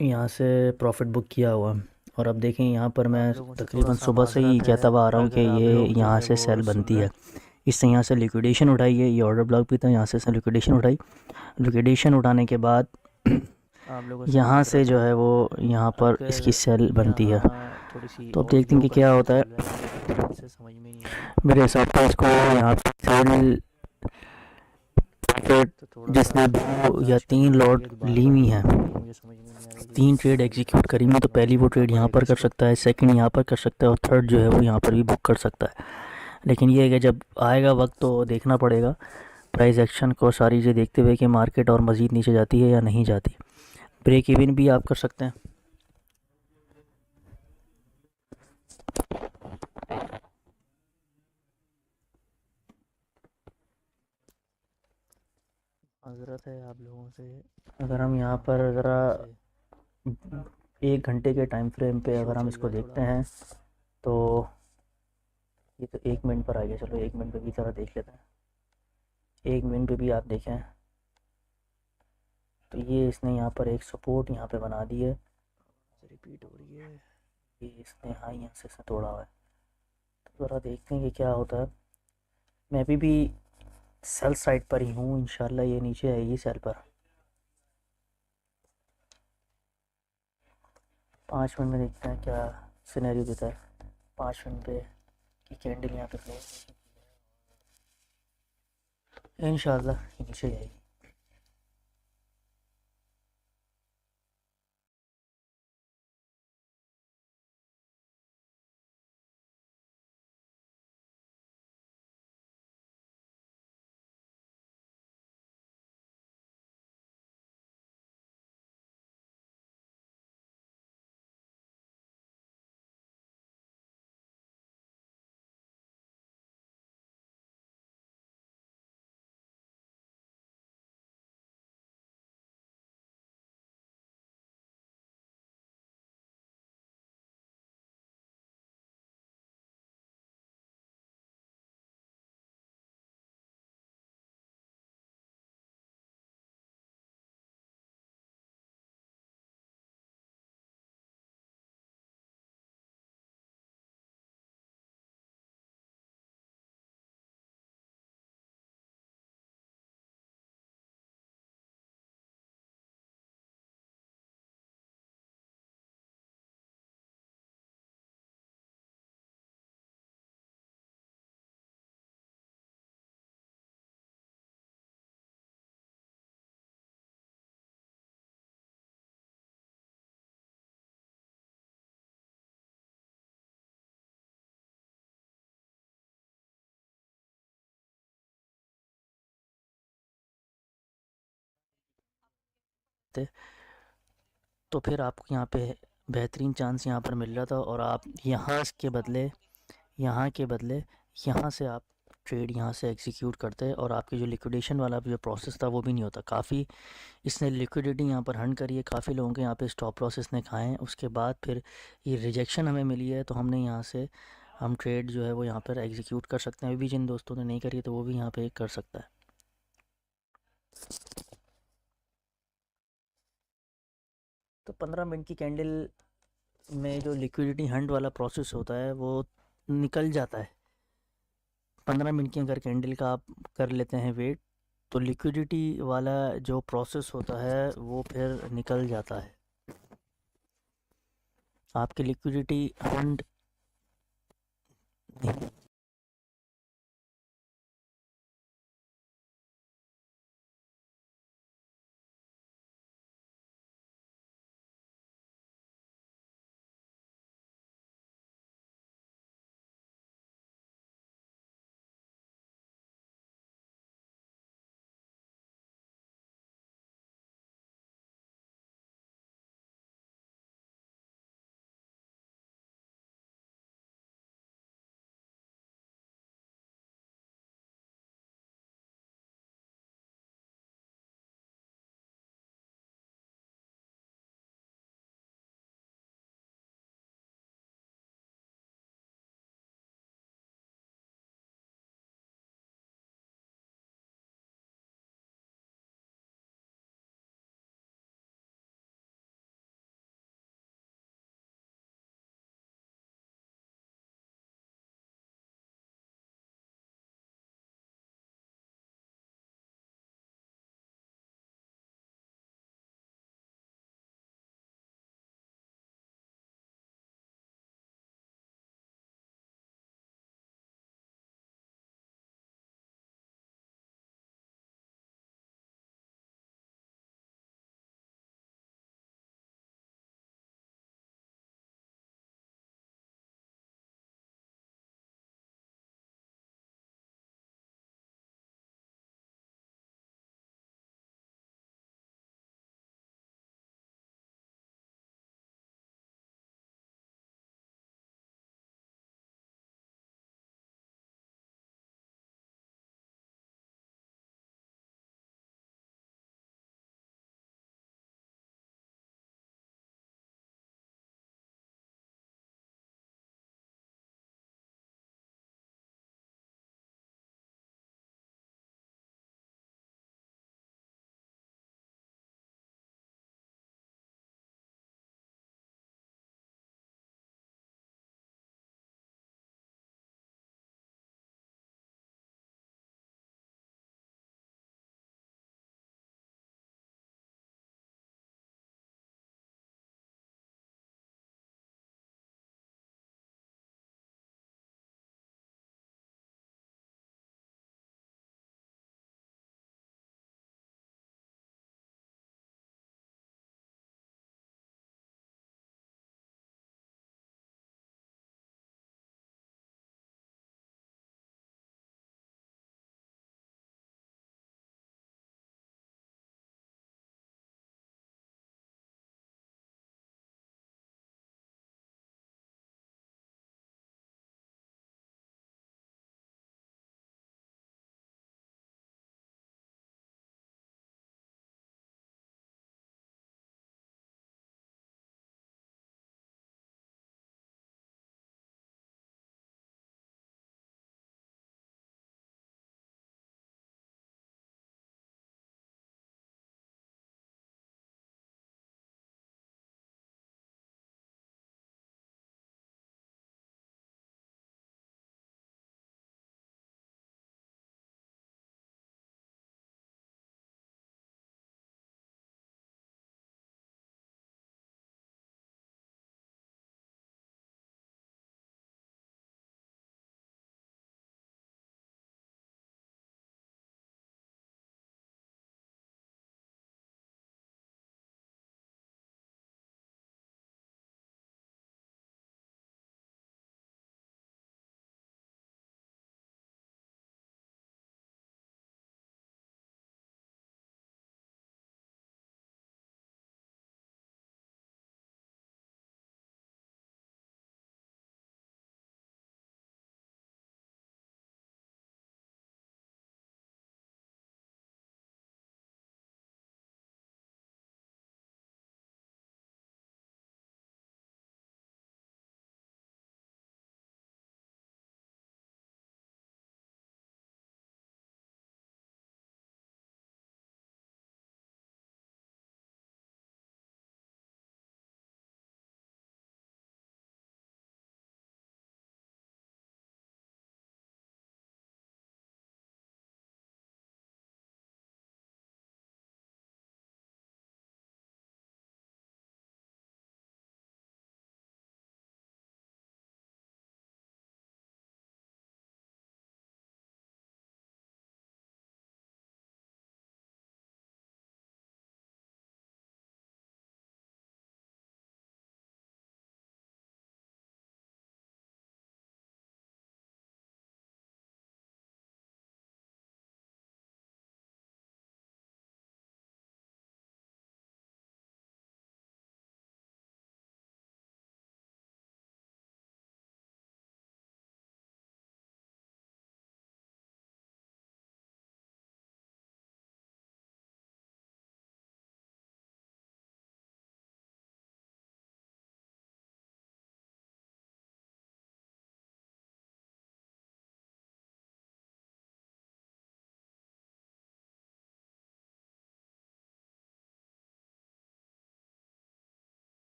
यहाँ से प्रॉफिट बुक किया हुआ। और अब देखें यहाँ पर मैं तकरीबन सुबह से ही कहता हुआ आ रहा हूँ कि ये यहाँ से सेल बनती है, इससे यहाँ से लिक्विडेशन उठाई है, ये ऑर्डर ब्लॉक भी था, यहाँ से इसने लिक्विडेशन उठाई। लिक्विडेशन उठाने के बाद आप लोगों से यहाँ बात से कराता जो हूँ। है वो यहाँ पर इसकी अगर सेल बनती है। यहाँ थोड़ी सी तो अब और देखते लो हैं कि क्या कंडीशन होता चल रहा है, है। मुझे ध्यान से समझ में नहीं आ रहा। मेरे हिसाब से इसको यहाँ पर सेल तो थोड़ा सा जिसने आप 2 या जांच कर 3 लीजिएगा लॉट कि बार ली बार हुई क्यों हैं, हो रही है, मुझे समझ में नहीं आ रहा कि 3 ट्रेड कंडीशन एग्जीक्यूट करी हुई हैं, तो पहली वो समझना ट्रेड यहाँ पड़ेगा पर कर इसको। सकता है, सेकंड यहाँ पर कर सकता है और थर्ड जो है वो यहाँ पर भी बुक कर सकता है। लेकिन ये है कि जब आएगा वक्त तो देखना पड़ेगा प्राइस एक्शन को सारी चीज़ें देखते हुए कि मार्केट और मज़ीद नीचे जाती है या नहीं जाती। ब्रेक इवन भी आप कर सकते हैं। माजरत है आप लोगों से अगर हम यहाँ यहाँ पर पे ज़रा थोड़ा से 1 घंटे के टाइम फ्रेम पे इशू अगर हम चल इसको रहा है देखते थोड़ा। हैं तो ये तो 1 मिनट पर आ गया। चलो 1 मिनट पे भी ज़रा देख लेते हैं। 1 मिनट पे भी आप देखें तो ये इसने यहाँ पर एक सपोर्ट यहाँ पे बना दी है। रिपीट हो रही है। ये इसने हाँ यहाँ से इसने तोड़ा हुआ है। तो ज़रा देखते हैं कि क्या होता है। मैं अभी भी सेल साइड पर ही हूँ, इंशाल्लाह ये नीचे आएगी सेल पर। 5 मिनट में देखते हैं क्या सिनेरियो देता है। 5 मिनट पे की कैंडल यहाँ पे क्लोज, इंशाल्लाह ये नीचे आएगी। तो फिर आपको यहाँ पे बेहतरीन चांस यहाँ पर मिल रहा था और आप यहाँ के बदले यहाँ से आप ट्रेड यहाँ से एग्जीक्यूट करते और आपकी जो लिक्विडेशन वाला जो प्रोसेस था वो भी नहीं होता। काफ़ी इसने लिक्विडिटी यहाँ पर हंड करी है, काफ़ी लोगों के यहाँ पे स्टॉप लॉस इसने खाए हैं। उसके बाद फिर ये रिजेक्शन हमें मिली है तो हमने यहाँ से हम ट्रेड जो है वो यहाँ पर एग्जीक्यूट कर सकते हैं। अभी भी जिन दोस्तों ने नहीं करी तो वो भी यहाँ पे कर सकता है। तो 15 मिनट की कैंडल में जो लिक्विडिटी हंड वाला प्रोसेस होता है वो निकल जाता है। 15 मिनट की अगर कैंडल का आप कर लेते हैं वेट तो लिक्विडिटी वाला जो प्रोसेस होता है वो फिर निकल जाता है। आपकी लिक्विडिटी हंड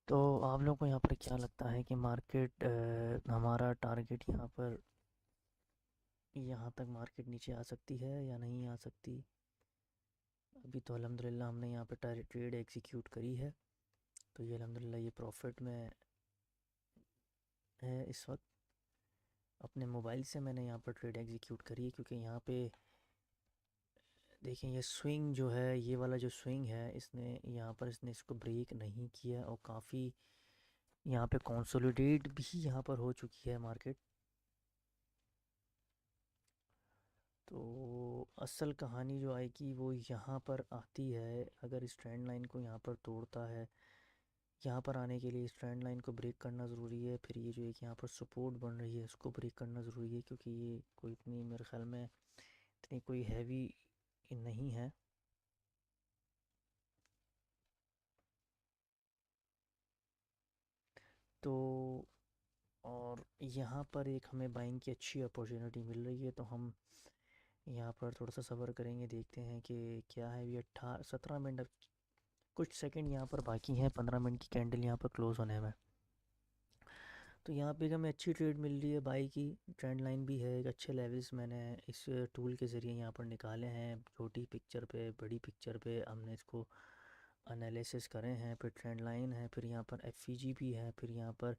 तो आप लोगों को यहाँ पर क्या लगता है कि मार्केट हमारा टारगेट यहाँ तक मार्केट नीचे आ सकती है या नहीं आ सकती? अभी तो अल्हम्दुलिल्लाह हमने यहाँ पे ट्रेड एग्जीक्यूट करी है, तो ये अल्हम्दुलिल्लाह ये प्रॉफिट में है इस वक्त। अपने मोबाइल से मैंने यहाँ पर ट्रेड एग्जीक्यूट करी है, क्योंकि यहाँ पे देखें ये स्विंग जो है, ये वाला जो स्विंग है, इसने यहाँ पर इसने इसको ब्रेक नहीं किया और काफ़ी यहाँ पे कंसोलिडेट भी यहाँ पर हो चुकी है मार्केट। तो असल कहानी जो आएगी वो यहाँ पर आती है, अगर इस ट्रेंड लाइन को यहाँ पर तोड़ता है। यहाँ पर आने के लिए इस ट्रेंड लाइन को ब्रेक करना ज़रूरी है, फिर ये जो एक यहाँ पर सपोर्ट बन रही है इसको ब्रेक करना ज़रूरी है, क्योंकि ये कोई इतनी मेरे ख्याल में इतनी कोई हैवी नहीं है। तो और यहाँ पर एक हमें बाइंग की अच्छी अपॉर्चुनिटी मिल रही है, तो हम यहाँ पर थोड़ा सा सब्र करेंगे, देखते हैं कि क्या है। ये 17 मिनट, अब कुछ सेकंड यहाँ पर बाकी हैं 15 मिनट की कैंडल यहाँ पर क्लोज़ होने में। तो यहाँ पे हमें अच्छी ट्रेड मिल रही है बाई की। ट्रेंड लाइन भी है, एक अच्छे लेवल्स मैंने इस टूल के ज़रिए यहाँ पर निकाले हैं। छोटी पिक्चर पे, बड़ी पिक्चर पे हमने इसको एनालिसिस करे हैं। फिर ट्रेंड लाइन है, फिर यहाँ पर एफईजी भी है, फिर यहाँ पर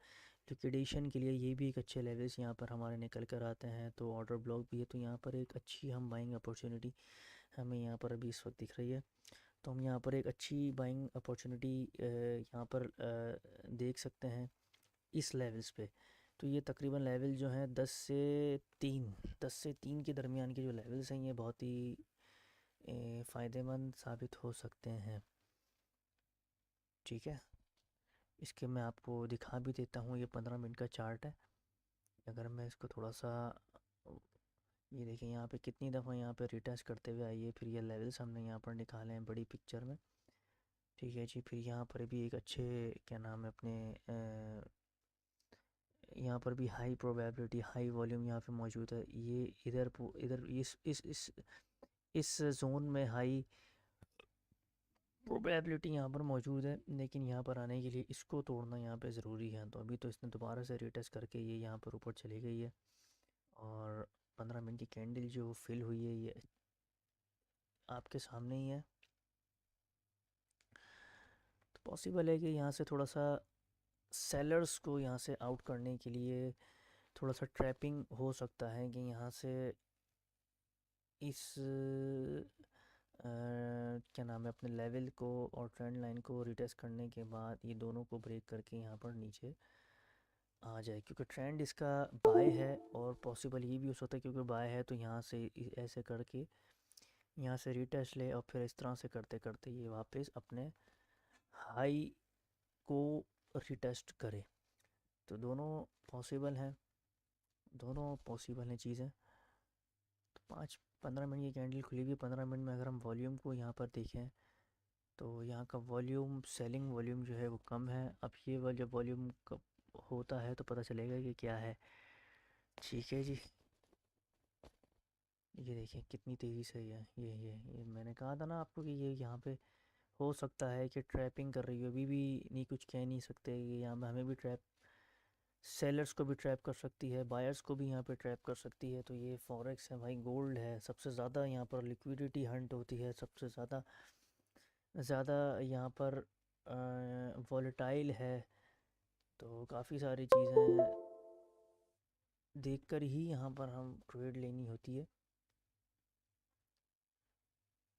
लिक्विडेशन के लिए ये भी एक अच्छे लेवल्स यहाँ पर हमारे निकल कर आते हैं। तो ऑर्डर ब्लॉक भी है, तो यहाँ पर एक अच्छी हम बाइंग अपॉर्चुनिटी हमें यहाँ पर अभी इस वक्त दिख रही है। तो हम यहाँ पर एक अच्छी बाइंग अपॉर्चुनिटी यहाँ पर देख सकते हैं इस लेवल्स पे। तो ये तकरीबन लेवल जो हैं 10 से 3 के दरमियान के जो लेवल्स हैं, ये बहुत ही फ़ायदेमंद साबित हो सकते हैं। ठीक है, इसके मैं आपको दिखा भी देता हूँ। ये 15 मिनट का चार्ट है। अगर मैं इसको थोड़ा सा, ये देखिए यहाँ पे कितनी दफ़ा यहाँ पे रिटेस्ट करते हुए आई है। फिर ये लेवल्स हमने यहाँ पर निकाले हैं बड़ी पिक्चर में। ठीक है जी, फिर यहाँ पर भी एक अच्छे, क्या नाम है अपने, यहाँ पर भी हाई प्रोबेबिलिटी, हाई वॉल्यूम यहाँ पे मौजूद है। ये इधर इधर इस जोन में हाई प्रोबेबिलिटी यहाँ पर मौजूद है, लेकिन यहाँ पर आने के लिए इसको तोड़ना यहाँ पे ज़रूरी है। तो अभी तो इसने दोबारा से रिटेस्ट करके ये यहाँ पर ऊपर चली गई है, और 15 मिनट की कैंडल जो फिल हुई है ये आपके सामने ही है। तो पॉसिबल है कि यहाँ से थोड़ा सा सेलर्स को यहाँ से आउट करने के लिए थोड़ा सा ट्रैपिंग हो सकता है, कि यहाँ से इस क्या नाम है अपने लेवल को और ट्रेंड लाइन को रिटेस्ट करने के बाद ये दोनों को ब्रेक करके यहाँ पर नीचे आ जाए, क्योंकि ट्रेंड इसका बाय है। और पॉसिबल ये भी हो सकता है क्योंकि बाय है, तो यहाँ से ऐसे करके यहाँ से रिटेस्ट ले और फिर इस तरह से करते करते ये वापस अपने हाई को रिटेस्ट करे। तो दोनों पॉसिबल हैं चीज़ें। तो 15 मिनट की कैंडल खुली हुई, 15 मिनट में अगर हम वॉल्यूम को यहाँ पर देखें, तो यहाँ का वॉल्यूम, सेलिंग वॉल्यूम जो है वो कम है। अब ये जब वॉल्यूम कब होता है तो पता चलेगा कि क्या है। ठीक है जी, ये देखिए कितनी तेज़ी से ये मैंने कहा था ना आपको कि ये यहाँ पे हो सकता है कि ट्रैपिंग कर रही हो। अभी भी नहीं, कुछ कह नहीं सकते। ये यहाँ पे हमें भी ट्रैप, सेलर्स को भी ट्रैप कर सकती है, बायर्स को भी यहाँ पे ट्रैप कर सकती है। तो ये फॉरेक्स है भाई, गोल्ड है, सबसे ज़्यादा यहाँ पर लिक्विडिटी हंट होती है, सबसे ज़्यादा ज़्यादा यहाँ पर वॉलेटाइल है। तो काफ़ी सारी चीज़ें देखकर ही यहाँ पर हम ट्रेड लेनी होती है।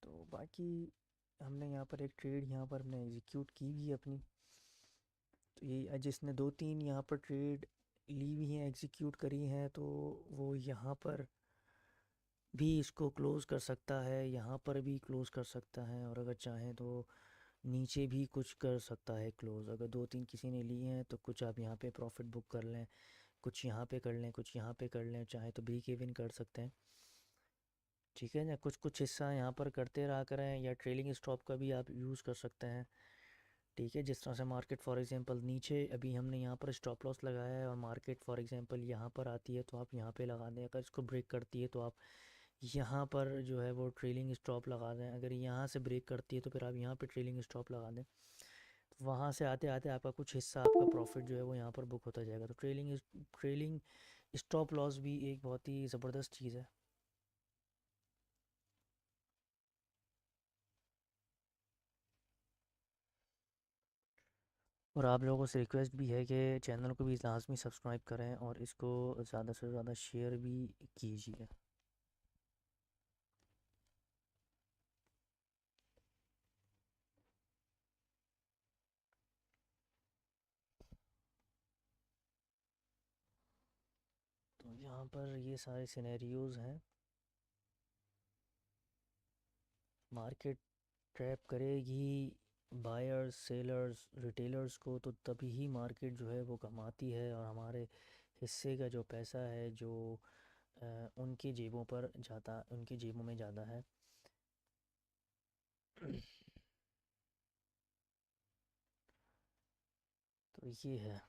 तो बाकी हमने यहाँ पर एक ट्रेड यहाँ पर हमने एग्जीक्यूट की भी है अपनी। तो ये जिसने 2-3 यहाँ पर ट्रेड ली हुई हैं, एग्जीक्यूट करी हैं, तो वो यहाँ पर भी इसको क्लोज़ कर सकता है, यहाँ पर भी क्लोज़ कर सकता है, और अगर चाहें तो नीचे भी कुछ कर सकता है क्लोज़। अगर 2-3 किसी ने ली हैं तो कुछ आप यहाँ पे प्रॉफिट बुक कर लें, कुछ यहाँ पे कर लें, कुछ यहाँ पे कर लें, चाहे तो ब्रेक इवन कर सकते हैं। ठीक है ना, कुछ कुछ हिस्सा यहाँ पर करते रहा करें, या ट्रेलिंग स्टॉप का भी आप यूज़ कर सकते हैं। ठीक है, जिस तरह से मार्केट फॉर एग्जांपल नीचे, अभी हमने यहाँ पर स्टॉप लॉस लगाया है, और मार्केट फॉर एग्जांपल यहाँ पर आती है तो आप यहाँ पे लगा दें। अगर इसको ब्रेक करती है तो आप यहाँ पर जो है वो ट्रेलिंग स्टॉप लगा दें। अगर यहाँ से ब्रेक करती है तो फिर आप यहाँ पे ट्रेलिंग स्टॉप लगा दें। वहाँ से आते आते आपका कुछ हिस्सा आपका प्रॉफिट जो है वो यहाँ पर बुक होता जाएगा। तो ट्रेलिंग स्टॉप लॉस भी एक बहुत ही ज़बरदस्त चीज़ है। और आप लोगों से रिक्वेस्ट भी है कि चैनल को भी लाजमी सब्सक्राइब करें और इसको ज़्यादा से ज़्यादा शेयर भी कीजिए। तो यहाँ पर ये सारे सिनेरियोज़ हैं। मार्केट ट्रैप करेगी बायर्स, सेलर्स, रिटेलर्स को, तो तभी ही मार्केट जो है वो कमाती है और हमारे हिस्से का जो पैसा है जो उनकी जेबों पर जाता, उनकी जेबों में ज़्यादा है। तो ये है,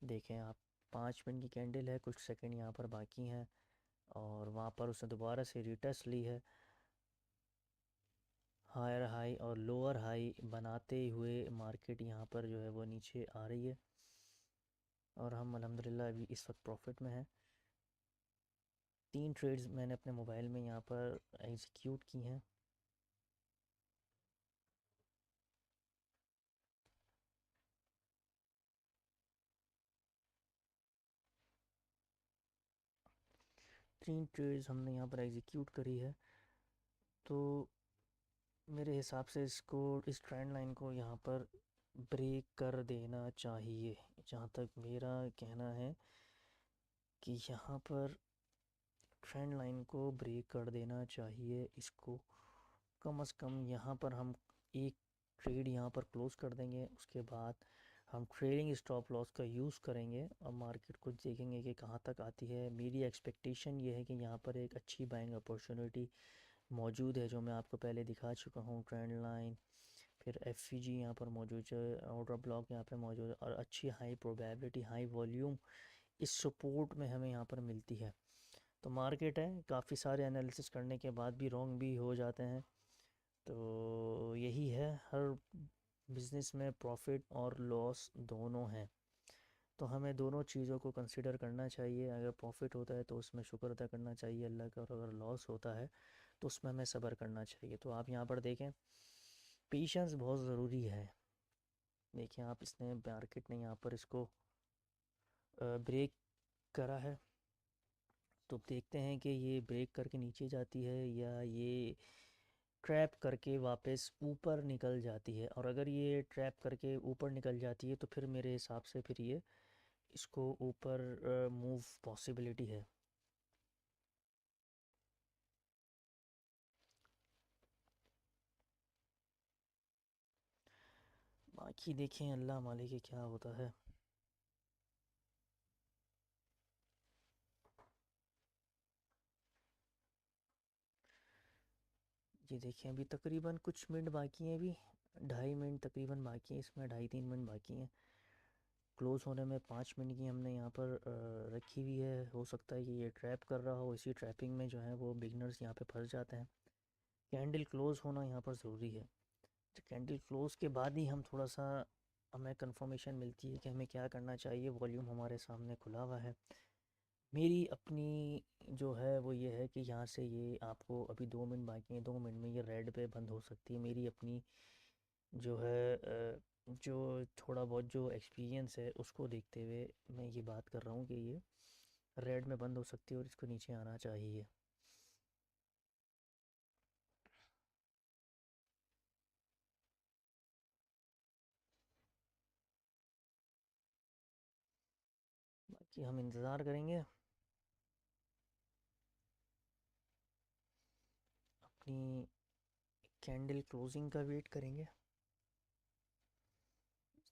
देखें आप, 5 मिनट की कैंडल है, कुछ सेकंड यहाँ पर बाकी हैं और वहाँ पर उसने दोबारा से रिटेस्ट ली है। हायर हाई और लोअर हाई बनाते हुए मार्केट यहाँ पर जो है वो नीचे आ रही है और हम अल्हम्दुलिल्लाह अभी इस वक्त प्रॉफिट में हैं। 3 ट्रेड्स मैंने अपने मोबाइल में यहाँ पर एग्जीक्यूट की हैं। तीन ट्रेड्स हमने यहाँ पर एग्जीक्यूट करी है। तो मेरे हिसाब से इसको, इस ट्रेंड लाइन को यहाँ पर ब्रेक कर देना चाहिए। जहाँ तक मेरा कहना है कि यहाँ पर ट्रेंड लाइन को ब्रेक कर देना चाहिए। इसको कम से कम यहाँ पर हम एक ट्रेड यहाँ पर क्लोज कर देंगे, उसके बाद हम ट्रेलिंग स्टॉप लॉस का यूज़ करेंगे और मार्केट को देखेंगे कि कहाँ तक आती है। मेरी एक्सपेक्टेशन ये है कि यहाँ पर एक अच्छी बाइंग अपॉर्चुनिटी मौजूद है, जो मैं आपको पहले दिखा चुका हूँ। ट्रेंड लाइन, फिर एफ यहाँ पर मौजूद है, ऑर्डर ब्लॉक यहाँ पे मौजूद है और अच्छी हाई प्रोबेबिलिटी, हाई वॉल्यूम इस सपोर्ट में हमें यहाँ पर मिलती है। तो मार्केट है, काफ़ी सारे एनालिसिस करने के बाद भी रॉन्ग भी हो जाते हैं। तो यही है, हर बिज़नेस में प्रॉफिट और लॉस दोनों हैं। तो हमें दोनों चीज़ों को कंसिडर करना चाहिए। अगर प्रॉफिट होता है तो उसमें शुक्र अदा करना चाहिए अल्लाह का, और अगर लॉस होता है तो उसमें हमें सब्र करना चाहिए। तो आप यहाँ पर देखें, पेशेंस बहुत ज़रूरी है। देखिए आप, इसने मार्केट ने यहाँ पर इसको ब्रेक करा है। तो देखते हैं कि ये ब्रेक करके नीचे जाती है या ये ट्रैप करके वापस ऊपर निकल जाती है। और अगर ये ट्रैप करके ऊपर निकल जाती है तो फिर मेरे हिसाब से फिर ये इसको ऊपर मूव पॉसिबिलिटी है। बाकी देखें, अल्लाह मालिक है क्या होता है। ये देखें, अभी तकरीबन कुछ मिनट बाकी हैं, अभी 2.5 मिनट तकरीबन बाकी है, इसमें 2.5-3 मिनट बाकी हैं। क्लोज़ होने में 5 मिनट की हमने यहाँ पर रखी हुई है। हो सकता है कि ये ट्रैप कर रहा हो, इसी ट्रैपिंग में जो है वो बिगनर्स यहाँ पे फंस जाते हैं। कैंडल क्लोज़ होना यहाँ पर ज़रूरी है। तो कैंडल क्लोज़ के बाद ही हम थोड़ा सा, हमें कंफर्मेशन मिलती है कि हमें क्या करना चाहिए। वॉल्यूम हमारे सामने खुला हुआ है। मेरी अपनी जो है वो ये है कि यहाँ से ये आपको, अभी 2 मिनट बाकी हैं, 2 मिनट में ये रेड पे बंद हो सकती है। मेरी अपनी जो है जो थोड़ा बहुत जो एक्सपीरियंस है उसको देखते हुए मैं ये बात कर रहा हूँ कि ये रेड में बंद हो सकती है और इसको नीचे आना चाहिए। बाकी हम इंतज़ार करेंगे, अपनी कैंडल क्लोजिंग का वेट करेंगे।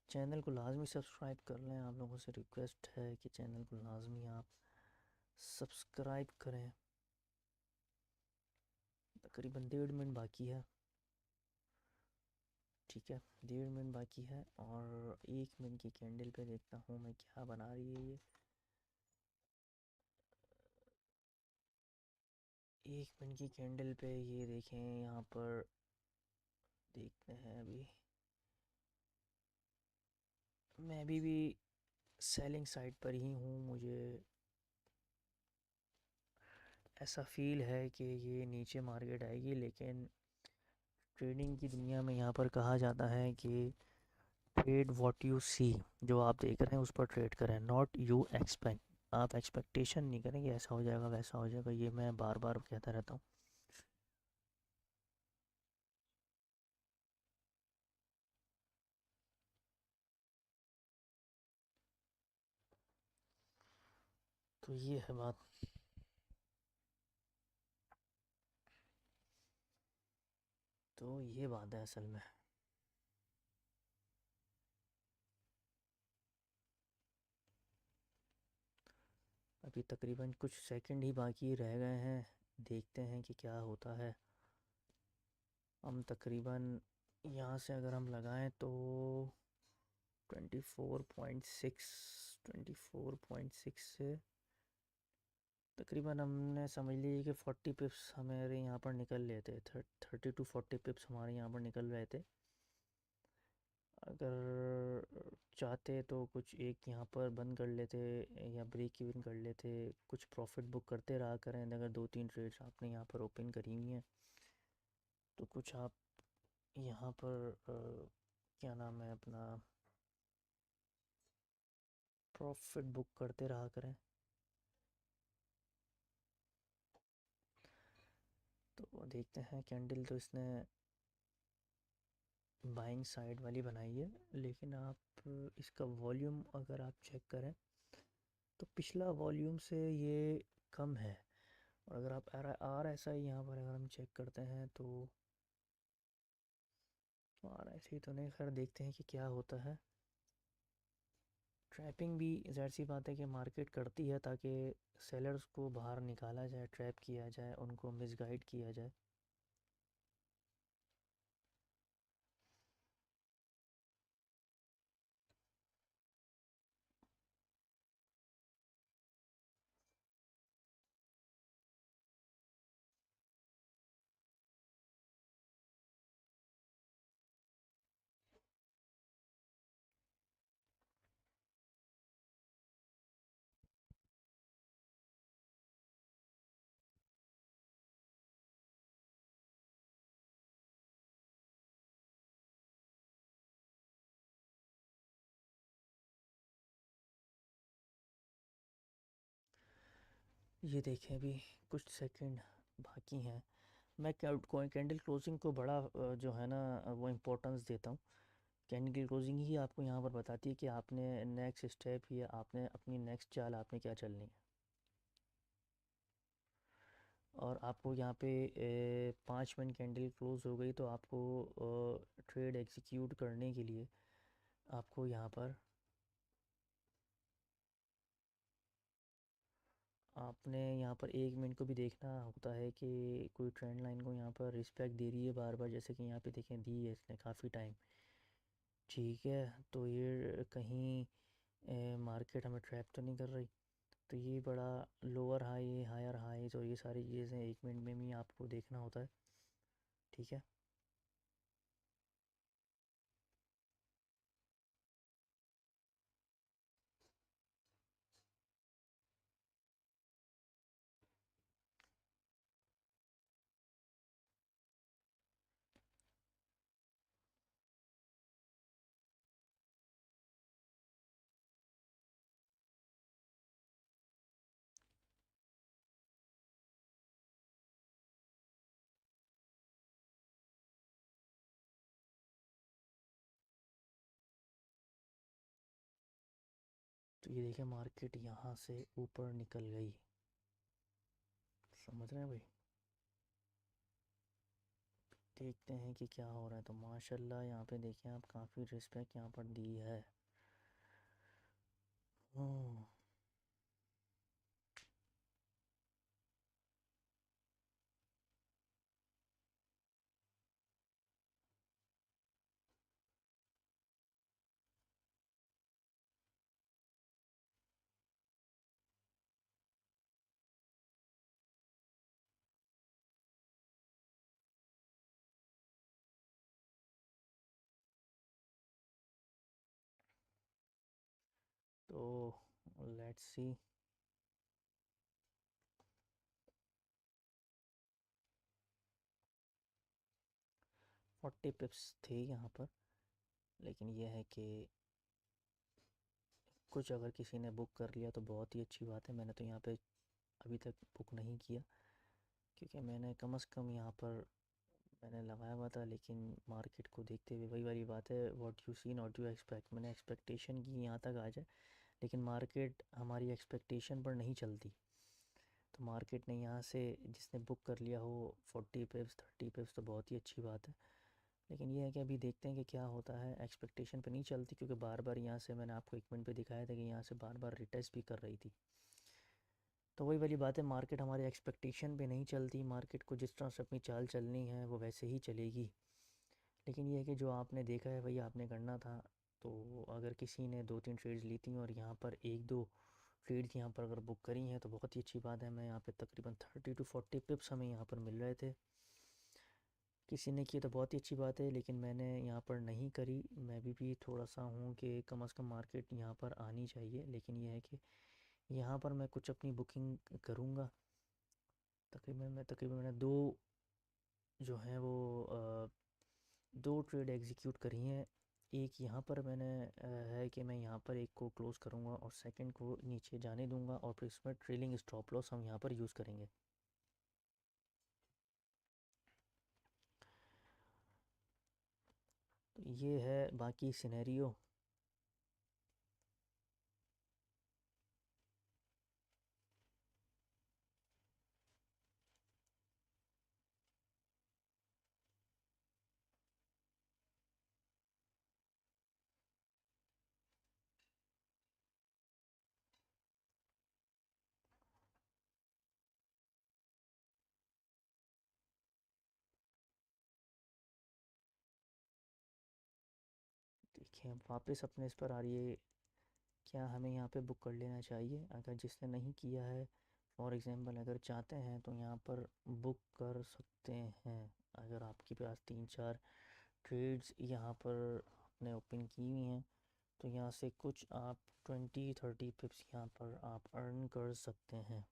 चैनल को लाजमी सब्सक्राइब कर लें, आप लोगों से रिक्वेस्ट है कि चैनल को लाजमी आप सब्सक्राइब करें। तकरीबन 1.5 मिनट बाकी है। ठीक है, 1.5 मिनट बाकी है और 1 मिनट की कैंडल पे देखता हूँ मैं क्या बना रही है ये। 1 मिनट की कैंडल पे ये देखें यहाँ पर देखते हैं अभी। मैं अभी भी सेलिंग साइड पर ही हूँ। मुझे ऐसा फील है कि ये नीचे मार्केट आएगी, लेकिन ट्रेडिंग की दुनिया में यहाँ पर कहा जाता है कि ट्रेड व्हाट यू सी। जो आप देख रहे हैं उस पर ट्रेड करें, नॉट यू एक्सपेक्ट। आप एक्सपेक्टेशन नहीं करें कि ऐसा हो जाएगा वैसा हो जाएगा। ये मैं बार बार कहता रहता हूँ। तो ये है बात। तो ये बात है असल में। अभी तकरीबन कुछ सेकंड ही बाकी रह गए हैं। देखते हैं कि क्या होता है। हम तकरीबन यहाँ से अगर हम लगाएं तो 24.6, 24.6 से तकरीबन हमने समझ लीजिए कि 40 पिप्स हमारे यहाँ पर निकल लेते। 30 to 40 पिप्स हमारे यहाँ पर निकल रहे थे। अगर चाहते तो कुछ एक यहाँ पर बंद कर लेते या ब्रेक इवन कर लेते, कुछ प्रॉफिट बुक करते रहा करें। अगर 2-3 ट्रेड्स आपने यहाँ पर ओपन करी हुई हैं तो कुछ आप यहाँ पर क्या नाम है अपना, प्रॉफिट बुक करते रहा करें। तो देखते हैं। कैंडल तो इसने बाइंग साइड वाली बनाई है, लेकिन आप इसका वॉल्यूम अगर आप चेक करें तो पिछला वॉल्यूम से ये कम है। और अगर आप आर एस आई यहाँ पर अगर हम चेक करते हैं तो आर एस आई तो नहीं, खैर देखते हैं कि क्या होता है। ट्रैपिंग भी ज़ाहिर सी बात है कि मार्केट करती है ताकि सेलर्स को बाहर निकाला जाए, ट्रैप किया जाए, उनको मिसगाइड किया जाए। ये देखें अभी कुछ सेकंड बाकी हैं। मैं कैंडल क्लोजिंग को बड़ा जो है ना वो इम्पोर्टेंस देता हूँ। कैंडल क्लोजिंग ही आपको यहाँ पर बताती है कि आपने नेक्स्ट स्टेप या आपने अपनी नेक्स्ट चाल आपने क्या चलनी है। और आपको यहाँ पे 5 मिनट कैंडल क्लोज हो गई तो आपको ट्रेड एग्जीक्यूट करने के लिए आपको यहाँ पर आपने यहाँ पर 1 मिनट को भी देखना होता है कि कोई ट्रेंड लाइन को यहाँ पर रिस्पेक्ट दे रही है बार बार। जैसे कि यहाँ पे देखें दी है इसने काफ़ी टाइम। ठीक है, तो ये कहीं मार्केट हमें ट्रैप तो नहीं कर रही। तो ये बड़ा लोअर हाई, हायर हाईज और ये सारी चीज़ें 1 मिनट में भी आपको देखना होता है। ठीक है। तो ये देखिए मार्केट यहाँ से ऊपर निकल गई। समझ रहे हैं भाई। देखते हैं कि क्या हो रहा है। तो माशाल्लाह यहाँ पे देखिए आप, काफ़ी रिस्पेक्ट यहाँ पर दी है। हम्म। तो लेट्स सी। फोर्टी पिप्स थे यहाँ पर, लेकिन यह है कि कुछ अगर किसी ने बुक कर लिया तो बहुत ही अच्छी बात है। मैंने तो यहाँ पे अभी तक बुक नहीं किया, क्योंकि मैंने कम से कम यहाँ पर मैंने लगाया हुआ था, लेकिन मार्केट को देखते हुए वही वाली बात है, what you see not you expect. मैंने एक्सपेक्टेशन की यहाँ तक आ जाए, लेकिन मार्केट हमारी एक्सपेक्टेशन पर नहीं चलती। तो मार्केट ने यहाँ से जिसने बुक कर लिया हो 40 पिप्स 30 पिप्स तो बहुत ही अच्छी बात है। लेकिन ये है कि अभी देखते हैं कि क्या होता है। एक्सपेक्टेशन पे नहीं चलती, क्योंकि बार बार यहाँ से मैंने आपको एक मिनट पे दिखाया था कि यहाँ से बार बार रिटेस्ट भी कर रही थी। तो वही वाली बात है, मार्केट हमारे एक्सपेक्टेशन पे नहीं चलती। मार्केट को जिस तरह से अपनी चाल चलनी है वो वैसे ही चलेगी। लेकिन ये है कि जो आपने देखा है वही आपने करना था। तो अगर किसी ने 2-3 ट्रेड्स ली थी और यहाँ पर 1-2 ट्रेड्स यहाँ पर अगर बुक करी हैं तो बहुत ही अच्छी बात है। मैं यहाँ पे तकरीबन 30 to 40 पिप्स हमें यहाँ पर मिल रहे थे। किसी ने की तो बहुत ही अच्छी बात है, लेकिन मैंने यहाँ पर नहीं करी। मैं भी थोड़ा सा हूँ कि कम से कम मार्केट यहाँ पर आनी चाहिए। लेकिन यह है कि यहाँ पर मैं कुछ अपनी बुकिंग करूँगा। तकरीबन मैंने दो जो हैं वो 2 ट्रेड एग्जीक्यूट करी हैं। एक यहाँ पर मैंने है कि मैं यहाँ पर एक को क्लोज़ करूँगा और सेकंड को नीचे जाने दूँगा, और फिर इसमें ट्रेलिंग स्टॉप लॉस हम यहाँ पर यूज़ करेंगे। तो ये है बाकी सिनेरियो। देखिए अब वापस अपने इस पर आ रही है, क्या हमें यहाँ पे बुक कर लेना चाहिए? अगर जिसने नहीं किया है, फॉर एग्ज़ाम्पल अगर चाहते हैं तो यहाँ पर बुक कर सकते हैं। अगर आपके पास 3-4 ट्रेड्स यहाँ पर आपने ओपन की हुई हैं तो यहाँ से कुछ आप 20-30 पिप्स यहाँ पर आप अर्न कर सकते हैं।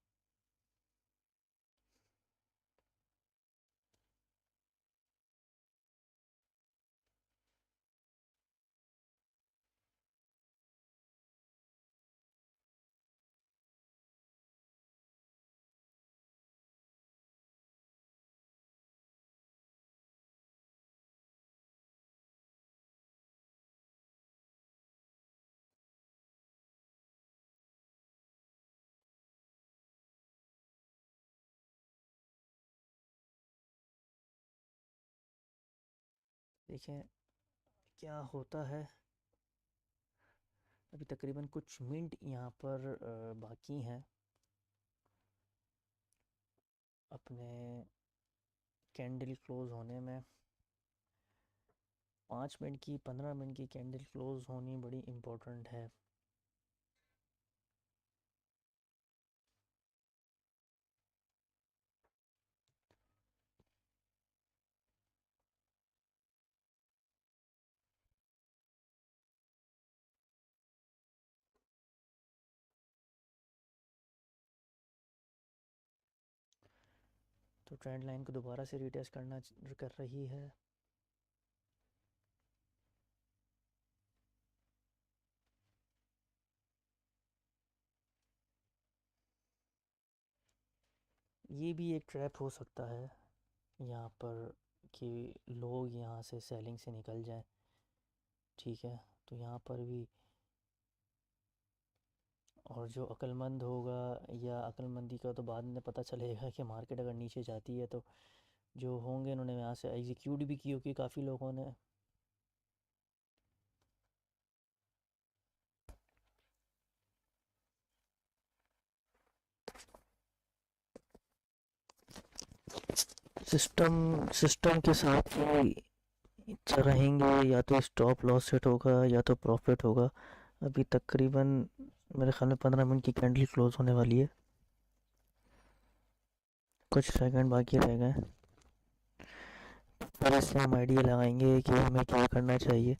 देखें क्या होता है। अभी तकरीबन कुछ मिनट यहाँ पर बाकी हैं अपने कैंडल क्लोज़ होने में। 5 मिनट की 15 मिनट की कैंडल क्लोज़ होनी बड़ी इम्पोर्टेंट है। तो ट्रेंड लाइन को दोबारा से रीटेस्ट कर रही है। ये भी एक ट्रैप हो सकता है यहाँ पर कि लोग यहाँ से सेलिंग से निकल जाएं। ठीक है, तो यहाँ पर भी, और जो अक्लमंद होगा, या अक्लमंदी का तो बाद में पता चलेगा कि मार्केट अगर नीचे जाती है तो जो होंगे उन्होंने यहाँ से एग्जीक्यूट भी की होगी काफ़ी लोगों ने। सिस्टम सिस्टम के साथ ही रहेंगे, या तो स्टॉप लॉस सेट होगा या तो प्रॉफिट होगा। अभी तकरीबन मेरे ख्याल में 15 मिनट की कैंडल क्लोज होने वाली है, कुछ सेकंड बाकी रह गए। पर इससे हम आइडिया लगाएंगे कि हमें क्या करना चाहिए।